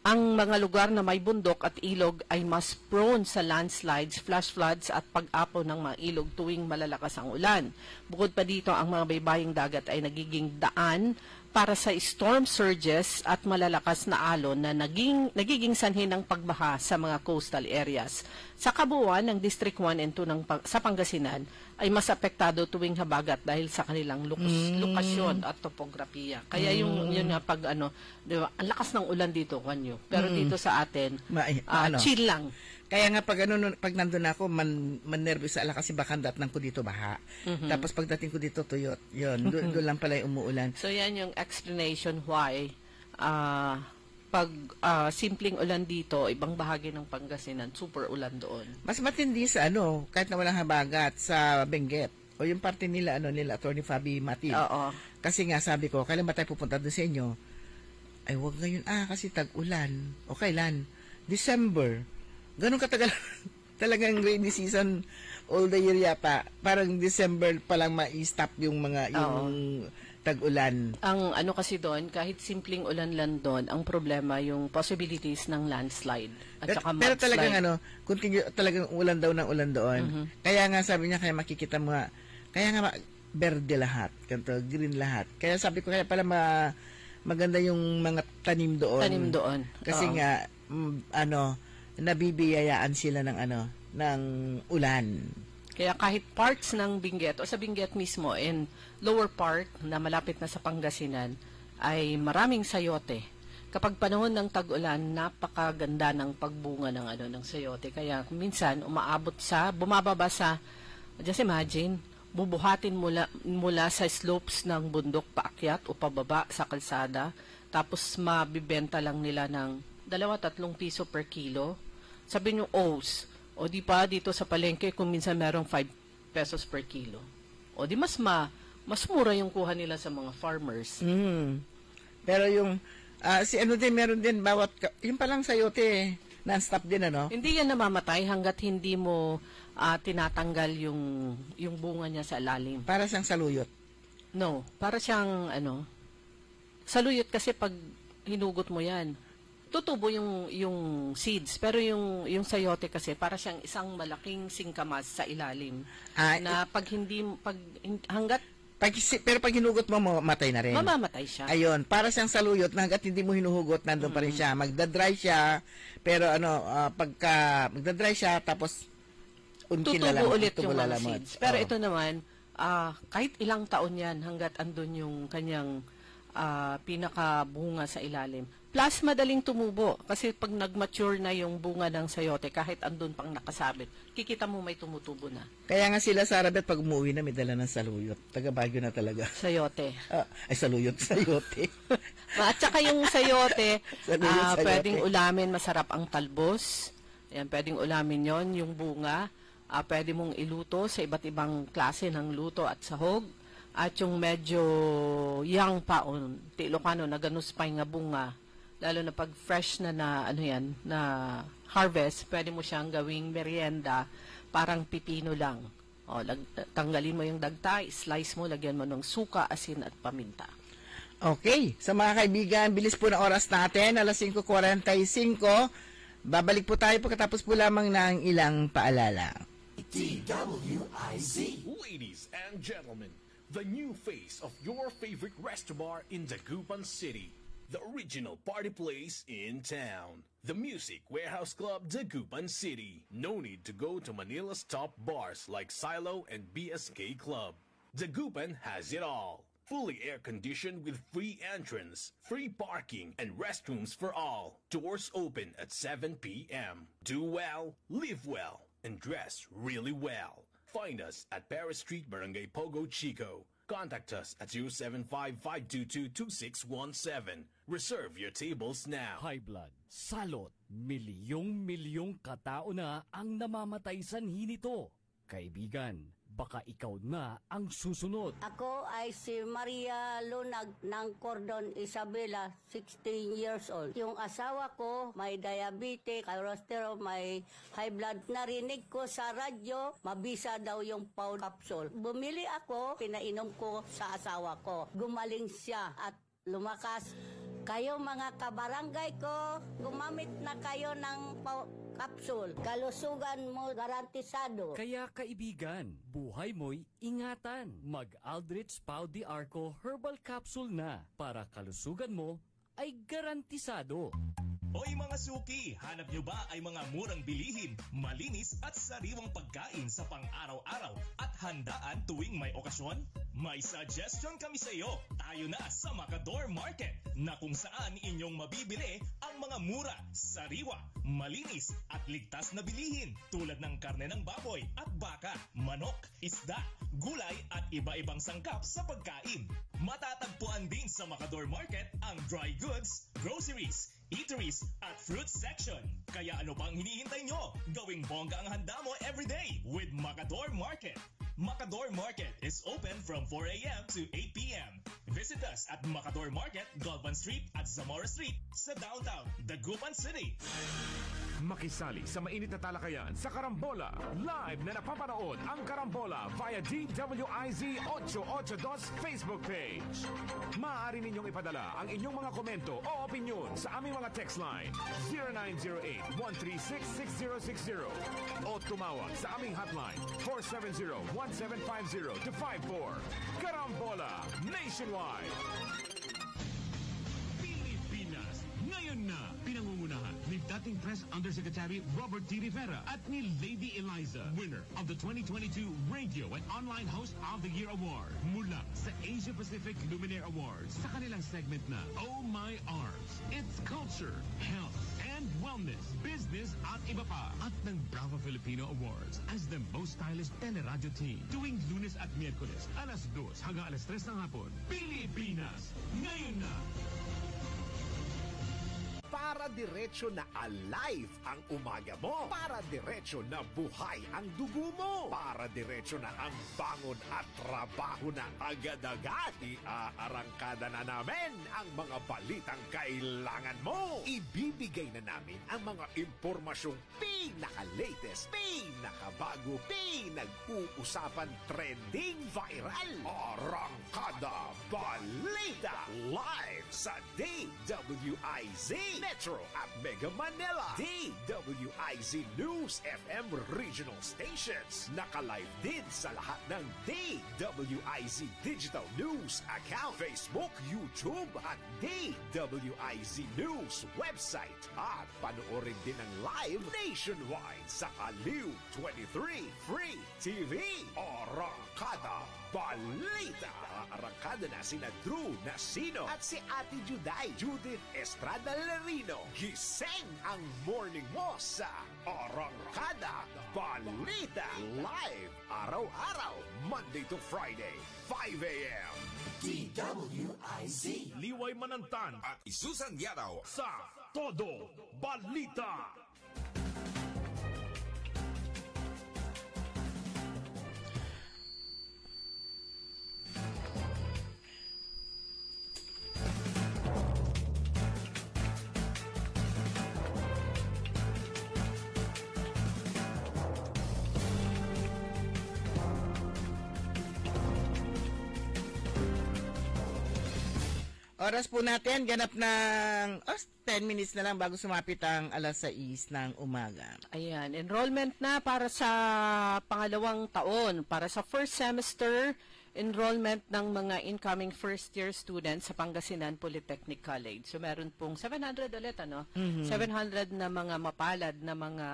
Ang mga lugar na may bundok at ilog ay mas prone sa landslides, flash floods at pag-apo ng mga ilog tuwing malalakas ang ulan. Bukod pa dito, ang mga baybaying dagat ay nagiging daan para sa storm surges at malalakas na alon na nagiging sanhi ng pagbaha sa mga coastal areas. Sa kabuuan ng District 1 and 2 sa Pangasinan ay mas apektado tuwing habagat dahil sa kanilang lokasyon at topografiya. Kaya yun nga pag di ba, ang lakas ng ulan dito kanyo. Pero dito sa atin, chill lang. Kaya nga pag nandun ako, man-nervous ala kasi baka datnan ko dito baha. Tapos pagdating ko dito tuyot. Yun, doon lang pala yung umuulan. So yan yung explanation why pag simpleng ulan dito, ibang bahagi ng Pangasinan, super ulan doon. Mas matindi sa kahit na walang habagat sa Benguet. O yung parte nila, nila Attorney Fabi Matil. Oo. Kasi nga sabi ko, kailan ba tayo pupunta doon sa inyo? Ay, wag ngayon, kasi tag-ulan. O kailan? December. Ganun katagal. Talagang rainy season all the year yata. Parang December pa lang ma-stop yung mga, yung tag-ulan. Ang kasi doon, kahit simpleng ulan lang doon, ang problema yung possibilities ng landslide at saka pero mudslide. talagang continue, talagang ulan daw ng ulan doon. Kaya nga sabi niya, kaya makikita mo nga, kaya nga berde lahat, kanto, green lahat. Kaya sabi ko, kaya pala maganda yung mga tanim doon. Tanim doon. Kasi nga, nabibiyayaan sila ng ng ulan. Kaya kahit parts ng Benguet o sa Benguet mismo and lower part na malapit na sa Pangasinan ay maraming sayote. Kapag panahon ng tag-ulan, napakaganda ng pagbunga ng sayote. Kaya minsan bumababa sa, just imagine, bubuhatin mula sa slopes ng bundok paakyat o pababa sa kalsada, tapos mabibenta lang nila ng 2-3 piso per kilo. Sabi nyo, o di pa dito sa palengke kung minsan merong 5 pesos per kilo. O di mas mura yung kuha nila sa mga farmers. Pero yung meron din bawat yung palang sayote non-stop din Hindi yan namamatay hanggat hindi mo tinatanggal yung bunga niya sa ilalim. Para siyang saluyot. No, para siyang saluyot kasi pag hinugot mo yan, tutubo yung seeds, pero yung sayote kasi para siyang isang malaking singkamas sa ilalim na pero pag hinugot mo, mamatay na rin. Mamamatay siya. Ayun, para siyang saluyot na hanggat hindi mo hinuhugot, nandun pa rin siya. Magdadry siya, pero pagka magdadry siya, tapos tutubo ulit yung mga seeds. Pero ito naman, kahit ilang taon yan hanggat andun yung kanyang pinakabunga sa ilalim. Plus, madaling tumubo. Kasi pag nag-mature na yung bunga ng sayote, kahit andun pang nakasabit, kikita mo may tumutubo na. Kaya nga sila sa Arabet, pag umuwi na, may dala ng saluyot. Taga Baguio na talaga. Sayote. Saluyot, sayote. At saka yung sayote, pwedeng ulamin, masarap ang talbos. Ayan, pwedeng ulamin yon yung bunga. Pwede mong iluto sa iba't ibang klase ng luto at sahog. At yung medyo young pa, Ilocano, na ganuspay nga bunga, lalo na pag fresh na na harvest, pwede mo siyang gawing merienda, parang pipino lang. Tanggalin mo yung dagta, slice mo, lagyan mo ng suka, asin at paminta. Okay, sa mga kaibigan, bilis po na oras natin, alas 5:45. Babalik po tayo pagkatapos po lamang ng ilang paalala. DWIZ. Ladies and gentlemen, the new face of your favorite resto bar in Dagupan City. The original party place in town. The Music Warehouse Club, Dagupan City. No need to go to Manila's top bars like Silo and BSK Club. Dagupan has it all. Fully air-conditioned with free entrance, free parking, and restrooms for all. Doors open at 7 p.m. Do well, live well, and dress really well. Find us at Paris Street, Barangay Pogo, Chico. Contact us at 075-522-2617. Reserve your tables now. High blood, salot, milyong katao na ang namamatay sanhi nito. Kaibigan, Baka ikaw na ang susunod. Ako ay si Maria Lunag ng Cordon Isabela, 16 years old. Yung asawa ko may diabetes, cholesterol, may high blood. Narinig ko sa radyo, mabisa daw yung Pau capsule. Bumili ako, pinainom ko sa asawa ko. Gumaling siya at lumakas. Kayo mga kabarangay ko, gumamit na kayo ng capsule. Kalusugan mo garantisado. Kaya kaibigan, buhay mo'y ingatan. Mag-Aldrich Pau de Arco Herbal Capsule na para kalusugan mo ay garantisado. Hoy mga suki, hanap nyo ba ay mga murang bilihin, malinis at sariwang pagkain sa pang-araw-araw at handaan tuwing may okasyon? May suggestion kami sa iyo. Tayo na sa Macador Market na kung saan inyong mabibili ang mga mura, sariwa, malinis at ligtas na bilihin tulad ng karne ng baboy at baka, manok, isda, gulay at iba-ibang sangkap sa pagkain. Matatagpuan din sa Macador Market ang dry goods, groceries, eateries at fruit section. Kaya ano pang hinihintay nyo? Gawing bongga ang handa mo everyday with Macador Market. Macador Market is open from 4 a.m. to 8 p.m. Visit us at Macador Market, Galvan Street at Zamora Street sa downtown, Dagupan City. Makisali sa mainit na talakayan sa Karambola. Live na napapanood ang Karambola via DWIZ 882 Facebook page. Maaari ninyong ipadala ang inyong mga komento o opinion sa aming mga text line 0908-136-6060 o tumawag sa aming hotline 470-1750-54. Karambola Nationwide. Pilipinas, ngayon na pinangungunahan ni dating Press Undersecretary Robert T. Rivera at ni Lady Eliza, winner of the 2022 Radio and Online Host of the Year Award mula sa Asia Pacific Luminaire Awards sa kanilang segment na Oh My Arms. It's culture, health, and wellness, business at iba pa. At ng Bravo Filipino Awards as the most stylish teleradyo team tuwing Lunes at Miyerkules alas 2 hanggang alas 3 ng hapon. Pilipinas, ngayon na! Para diretso na alive ang umaga mo. Para diretso na buhay ang dugo mo. Para diretso na ang bangon at trabaho na agad-agad. Iaarangkada na namin ang mga balitang kailangan mo. Ibibigay na namin ang mga impormasyong pinaka-latest, pinakabago, pinag-uusapan, trending, viral. Arangkada Balita live sa DWIZ Metro at Mega Manila. DWIZ News FM regional stations. Naka-live din sa lahat ng DWIZ Digital News account, Facebook, YouTube at DWIZ News website. At panoorin din ang live nationwide sa Aliw 23 Free TV. Arangkada Balita. Arangkada na sina Drew Nasino at si Ate Juday, Judith Estrada Larino. Gising ang morning mo sa Arangkada Balita. Live araw-araw, Monday to Friday, 5 a.m. DWIZ. Liway Manantan At Isusan Yadaw sa Todo Balita. Oras po natin, ganap ng 10 minutes na lang bago sumapit ang alas 6 ng umaga. Ayan, enrollment na para sa pangalawang taon, para sa first semester enrollment ng mga incoming first-year students sa Pangasinan Polytechnic College. So meron pong 700 ulit, ano? 700 na mga mapalad na mga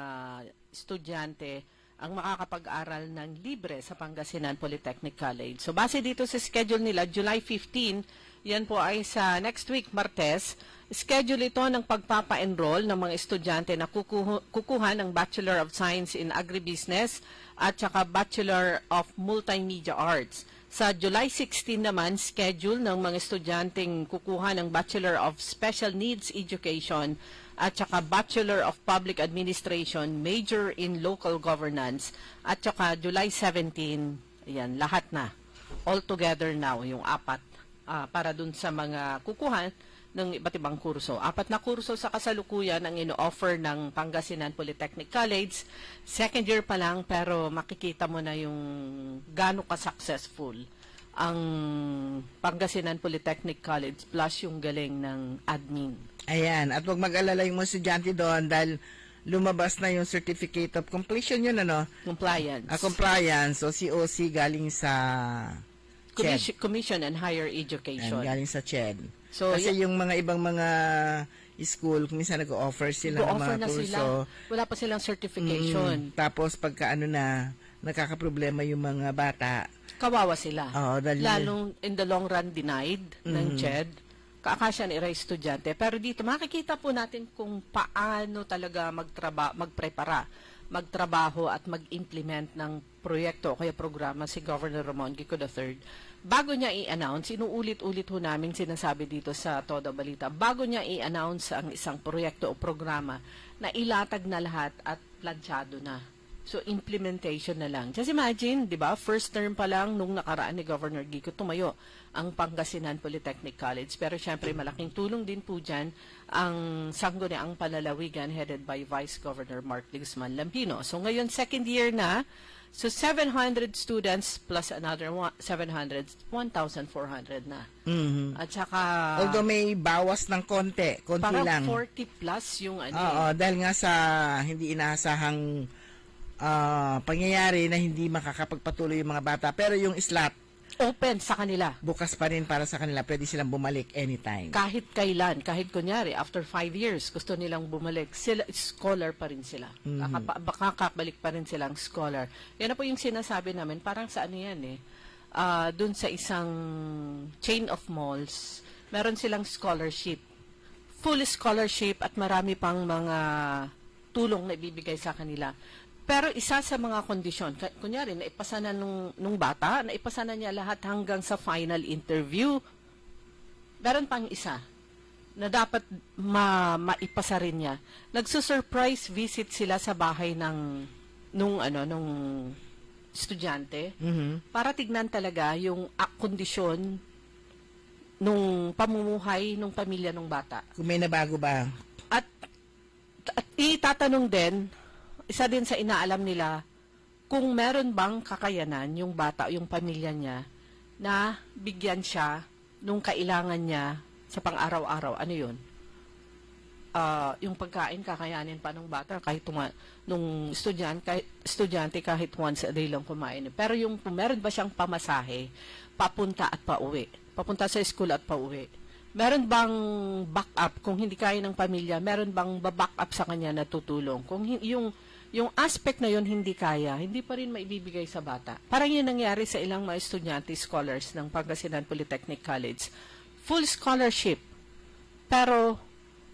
estudyante ang makakapag-aral ng libre sa Pangasinan Polytechnic College. So base dito sa schedule nila, July 15, yan po ay sa next week, Martes. Schedule ito ng pagpapa-enroll ng mga estudyante na kukuha ng Bachelor of Science in Agribusiness at saka Bachelor of Multimedia Arts. Sa July 16 naman, schedule ng mga estudyanteng kukuha ng Bachelor of Special Needs Education at saka Bachelor of Public Administration, Major in Local Governance, at saka July 17, Yan, lahat na. All together now, yung 4 para dun sa mga kukuhan ng iba't ibang kurso. 4 na kurso sa kasalukuyan ang ino-offer ng Pangasinan Polytechnic College. Second year pa lang, pero makikita mo na yung gaano ka-successful ang Pangasinan Polytechnic College plus yung galing ng admin. Ayan, at huwag mag-alala yung mga estudyante doon dahil lumabas na yung Certificate of Completion yun, ano? Compliance. Compliance, o COC galing sa Commission on Higher Education. Galing sa CHED. So, kasi yung mga ibang mga school, minsan nag-offer sila ng mga kurso. Wala pa silang certification. Tapos pagka nakakaproblema yung mga bata. Kawawa sila. Lalong in the long run denied ng CHED. Kaakasya ni estudyante. Pero dito makikita po natin kung paano talaga magtrabaho at mag-implement ng proyekto o kaya programa si Governor Ramon Gico III. Bago niya i-announce, inuulit-ulit ho namin sinasabi dito sa Todo Balita, bago niya i-announce ang isang proyekto o programa na ilatag na lahat at planchado na. So, implementation na lang. Just imagine, di ba, first term pa lang nung nakaraan ni Governor Gico, tumayo ang Pangasinan Polytechnic College. Pero syempre, malaking tulong din po dyan ang Sangguniang Panlalawigan headed by Vice Governor Mark Guzman Lampino. So, ngayon, second year na. So, 700 students plus another 700, 1,400 na. At saka... Although may bawas ng konti lang. Parang 40 plus yung ano. Oo, dahil nga sa hindi inaasahang pangyayari na hindi makakapagpatuloy yung mga bata. Pero yung slot, open sa kanila. Bukas pa rin para sa kanila. Pwede silang bumalik anytime. Kahit kailan. Kahit kunyari, after 5 years, gusto nilang bumalik. Scholar pa rin sila. Kakabalik pa rin silang scholar. Yan na po yung sinasabi namin. Parang sa ano yan dun sa isang chain of malls, meron silang scholarship. Full scholarship at marami pang mga tulong na ibibigay sa kanila. Pero isa sa mga kondisyon, kunyari, naipasa na nung bata, naipasa na niya lahat hanggang sa final interview. Meron pang isa na dapat maipasa rin niya. Nagsusurprise visit sila sa bahay nung estudyante para tignan talaga yung kondisyon nung pamumuhay nung pamilya ng bata. Kung may nabago ba? At itatanong din, isa din sa inaalam nila, kung meron bang kakayanan yung bata o yung pamilya niya na bigyan siya nung kailangan niya sa pang-araw-araw. Ano yun? Yung pagkain, kakayanin pa ng bata kahit nung estudyante kahit once a day lang kumain. Pero yung meron ba siyang pamasahe, papunta at pauwi? Papunta sa school at pauwi. Meron bang backup kung hindi kaya ng pamilya? Meron bang back-up sa kanya na tutulong? Kung yung aspect na yun hindi kaya, hindi pa rin maibibigay sa bata. Parang yun nangyari sa ilang mga estudyante, scholars ng Pangasinan Polytechnic College. Full scholarship. Pero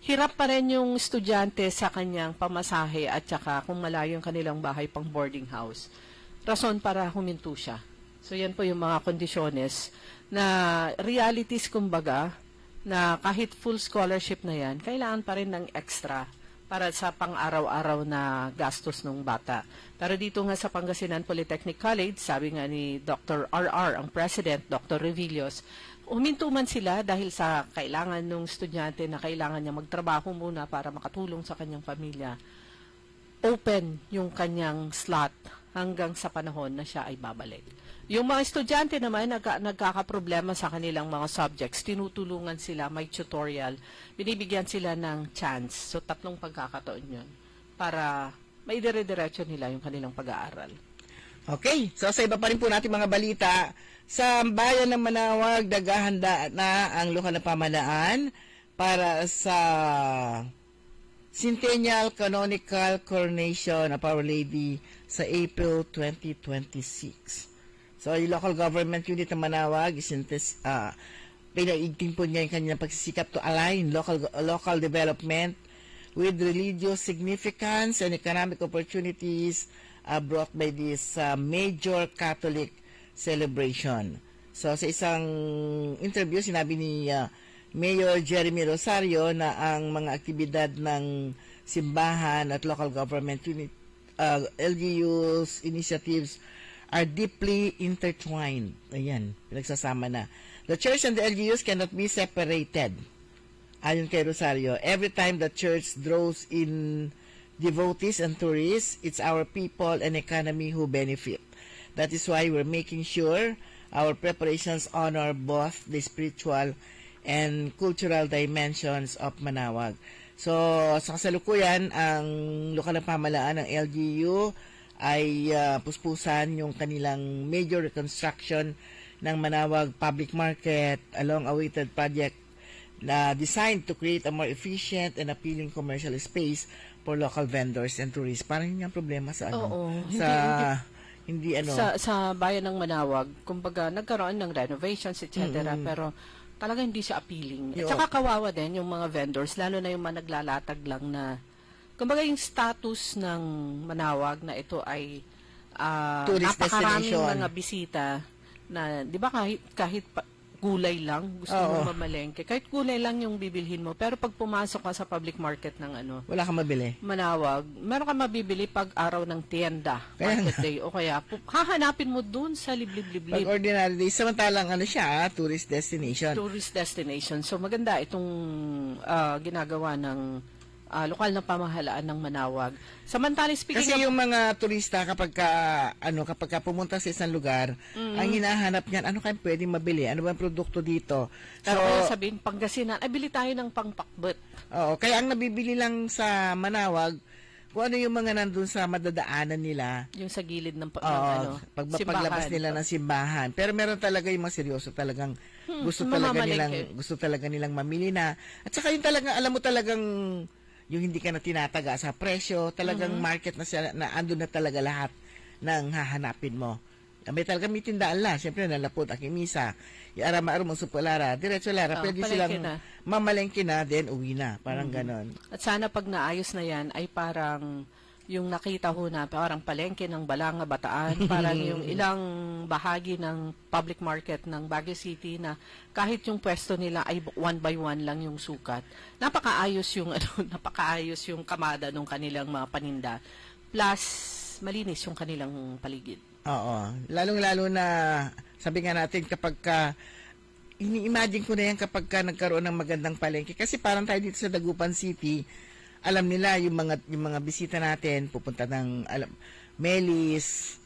hirap pa rin yung estudyante sa kanyang pamasahe at saka kung malayo yung kanilang bahay pang boarding house. Rason para huminto siya. So yan po yung mga kondisyones na realities kumbaga na kahit full scholarship na yan, kailangan pa rin ng extra para sa pang-araw-araw na gastos ng bata. Pero dito nga sa Pangasinan Polytechnic College, sabi nga ni Dr. RR, ang president, Dr. Revillos, huminto man sila dahil sa kailangan ng estudyante na kailangan niya magtrabaho muna para makatulong sa kanyang pamilya. Open yung kanyang slot hanggang sa panahon na siya ay babalik. Yung mga estudyante naman nagkakaproblema sa kanilang mga subjects, tinutulungan sila, may tutorial, binibigyan sila ng chance. So, 3 pagkakataon yun para maidire-diretso nila yung kanilang pag-aaral. Okay, so sa iba pa rin po natin mga balita, sa bayan ng Manawag, naghahanda na ang lokal na pamahalaan para sa Centennial Canonical Coronation of Our Lady sa April 2026. So, yung local government unit ng Manawag, pinaigting po niya yung kanyang pagsisikap to align local development with religious significance and economic opportunities brought by this major Catholic celebration. So, sa isang interview, sinabi ni Mayor Jeremy Rosario na ang mga aktibidad ng simbahan at local government unit, LGU's initiatives are deeply intertwined. Ayan, pinagsasama na. The church and the LGUs cannot be separated. Ayon kay Rosario, every time the church draws in devotees and tourists, it's our people and economy who benefit. That is why we're making sure our preparations honor both the spiritual and cultural dimensions of Manaoag. So, sa kasalukuyan, ang lokal na pamahalaan ng LGU ay puspusan yung kanilang major reconstruction ng Manaoag Public Market, a long-awaited project na designed to create a more efficient and appealing commercial space for local vendors and tourists. Parang yun yung problema sa sa bayan ng Manaoag, kumbaga nagkaroon ng renovations, etc. Pero talaga hindi siya appealing. At saka kawawa din yung mga vendors, lalo na yung mga naglalatag lang na, kumbaga yung status ng Manaoag na ito ay napakaraming mga bisita na, di ba kahit gulay lang, gusto mo mamalengke. Kahit gulay lang yung bibilhin mo. Pero pag pumasok ka sa public market ng wala kang mabili. Manaoag, meron kang mabibili pag araw ng tienda, market day. O kaya, hahanapin mo dun sa liblib-liblib. Pag ordinary day, samantalang siya, tourist destination. Tourist destination. So maganda itong ginagawa ng lokal na pamahalaan ng Manaoag. Samantalang kasi yung mga turista kapag pumunta sa isang lugar, ang hinahanap niyan, ano kayong pwedeng mabili? Ano ba ang produkto dito? Pero sabihin, Pangasinan, bili tayo ng pangpakbet. Oo, kaya ang nabibili lang sa Manaoag, kung ano yung mga nandun sa madadaanan nila. Yung sa gilid ng paglabas nila ng simbahan. Pero meron talaga yung mga seryoso talagang gusto talaga nilang mamili na. At saka yung talagang, alam mo talagang yung hindi ka na tinataga sa presyo, talagang market na siya, na andun na talaga lahat ng hahanapin mo. May talagang may tindaan lang. Siyempre, nalapot, akimisa, iarama-arum ang supulara, diretso lara, pwede silang mamalengke na, then uwi na. Parang ganon. At sana pag naayos na yan, ay parang yung nakita ho na, parang palengke ng Balanga, Bataan, parang yung ilang bahagi ng public market ng Baguio City na kahit yung pwesto nila ay 1 by 1 lang yung sukat. Napakaayos yung kamada ng kanilang mga paninda. Plus, malinis yung kanilang paligid. Oo. Lalong-lalo na, sabi nga natin, kapag ini-imagine ko na yan kapag nagkaroon ng magandang palengke. Kasi parang tayo dito sa Dagupan City, alam nila yung mga bisita natin pupunta ng Melis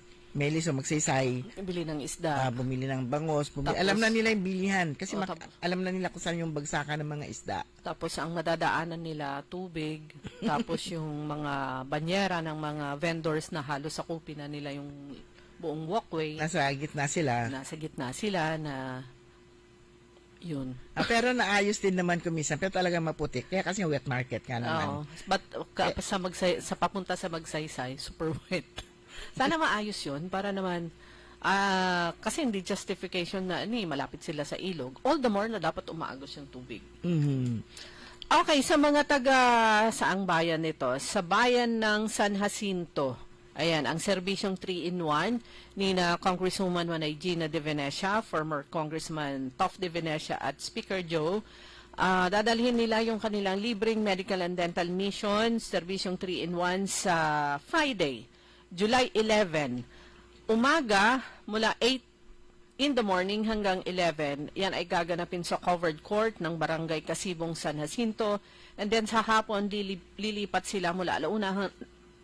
o Magsaysay, bili ng isda, bumili ng bangos, alam na nila yung bilihan kasi alam na nila kung saan yung bagsakan ng mga isda. Tapos ang madadaanan nila tubig, tapos yung mga banyera ng mga vendors na halos sakupin na nila yung buong walkway. Nasa gitna sila na yun. Pero naayos din naman kumisan, pero talagang maputik. Kaya kasi wet market nga naman. But sa papunta sa Magsaysay, super wet. Sana maayos yun para naman, kasi hindi justification na malapit sila sa ilog. All the more na dapat umaagos yung tubig. Okay, sa mga taga saang bayan nito, sa bayan ng San Jacinto, ayan, ang serbisyong 3-in-1 ni na Congresswoman Manay Gina De Venecia, former Congressman Toff De Venecia at Speaker Joe, dadalhin nila yung kanilang libreng medical and dental mission, serbisyong 3-in-1 sa Friday, July 11. Umaga, mula 8 in the morning hanggang 11, yan ay gaganapin sa covered court ng Barangay Kasibong San Jacinto, and then sa hapon, lilipat sila mula alauna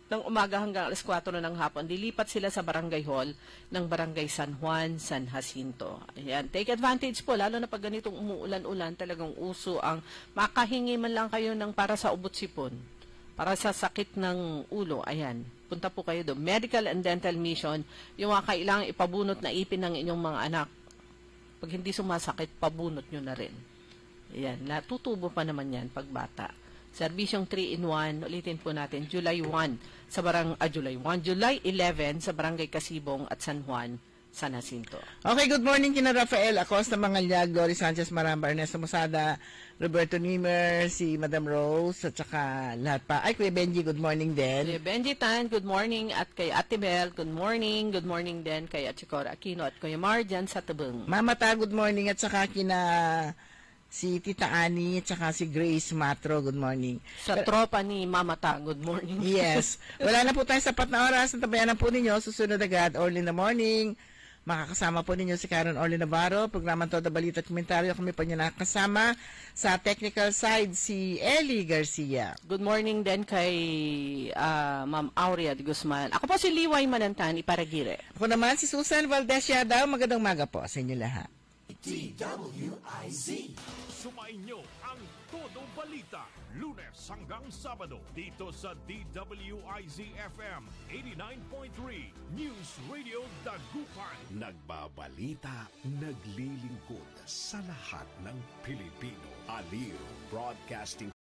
ng umaga hanggang alas 4 ng hapon, dilipat sila sa barangay hall ng Barangay San Juan, San Jacinto. Ayan, take advantage po, lalo na pag ganitong umuulan-ulan, talagang uso ang makahingi man lang kayo ng para sa ubot-sipon, para sa sakit ng ulo. Ayan, punta po kayo doon. Medical and Dental Mission, yung kailangang ipabunot na ipin ng inyong mga anak. Pag hindi sumasakit, pabunot nyo na rin. Ayan, natutubo pa naman yan pag bata. Serbisyong 3-in-1, ulitin po natin, July 11 sa Barangay Kasibong at San Juan, San Jacinto. Okay, good morning kina Rafael Acosta Mangalyag, Dory Sanchez Maramba, Ernesto Mosada, Roberto Nimer, si Madam Rose, at saka lahat pa. Ay, Kuya Benji, good morning din. Kuya Benji Tan, good morning. At kay Ate Bel, good morning. Good morning din kay Achikora Aquino at Kuya Marjan sa Tabung. Mama Ta, good morning. At saka kina si Tita Annie, at saka si Grace Matro. Good morning. Sa tropa ni Mamata, good morning. Yes. Wala na po tayong sapat na oras. Nabayan na po ninyo. Susunod agad, early in the morning. Makakasama po ninyo si Karen Orly Navarro. Programang Toda Balita at Komentaryo. Kami po niyo nakasama. Sa technical side, si Ellie Garcia. Good morning din kay Ma'am Aurea de Guzman. Ako po si Liway Manantani, Paragire. Ako naman si Susan Valdez Yadaw. Magandang umaga po sa inyo lahat. DWIZ. Sumainyo ang Todo Balita, Lunes hanggang Sabado, dito sa DWIZ-FM 89.3 News Radio Dagupan. Nagbabalita, naglilingkod sa lahat ng Pilipino. Aliw Broadcasting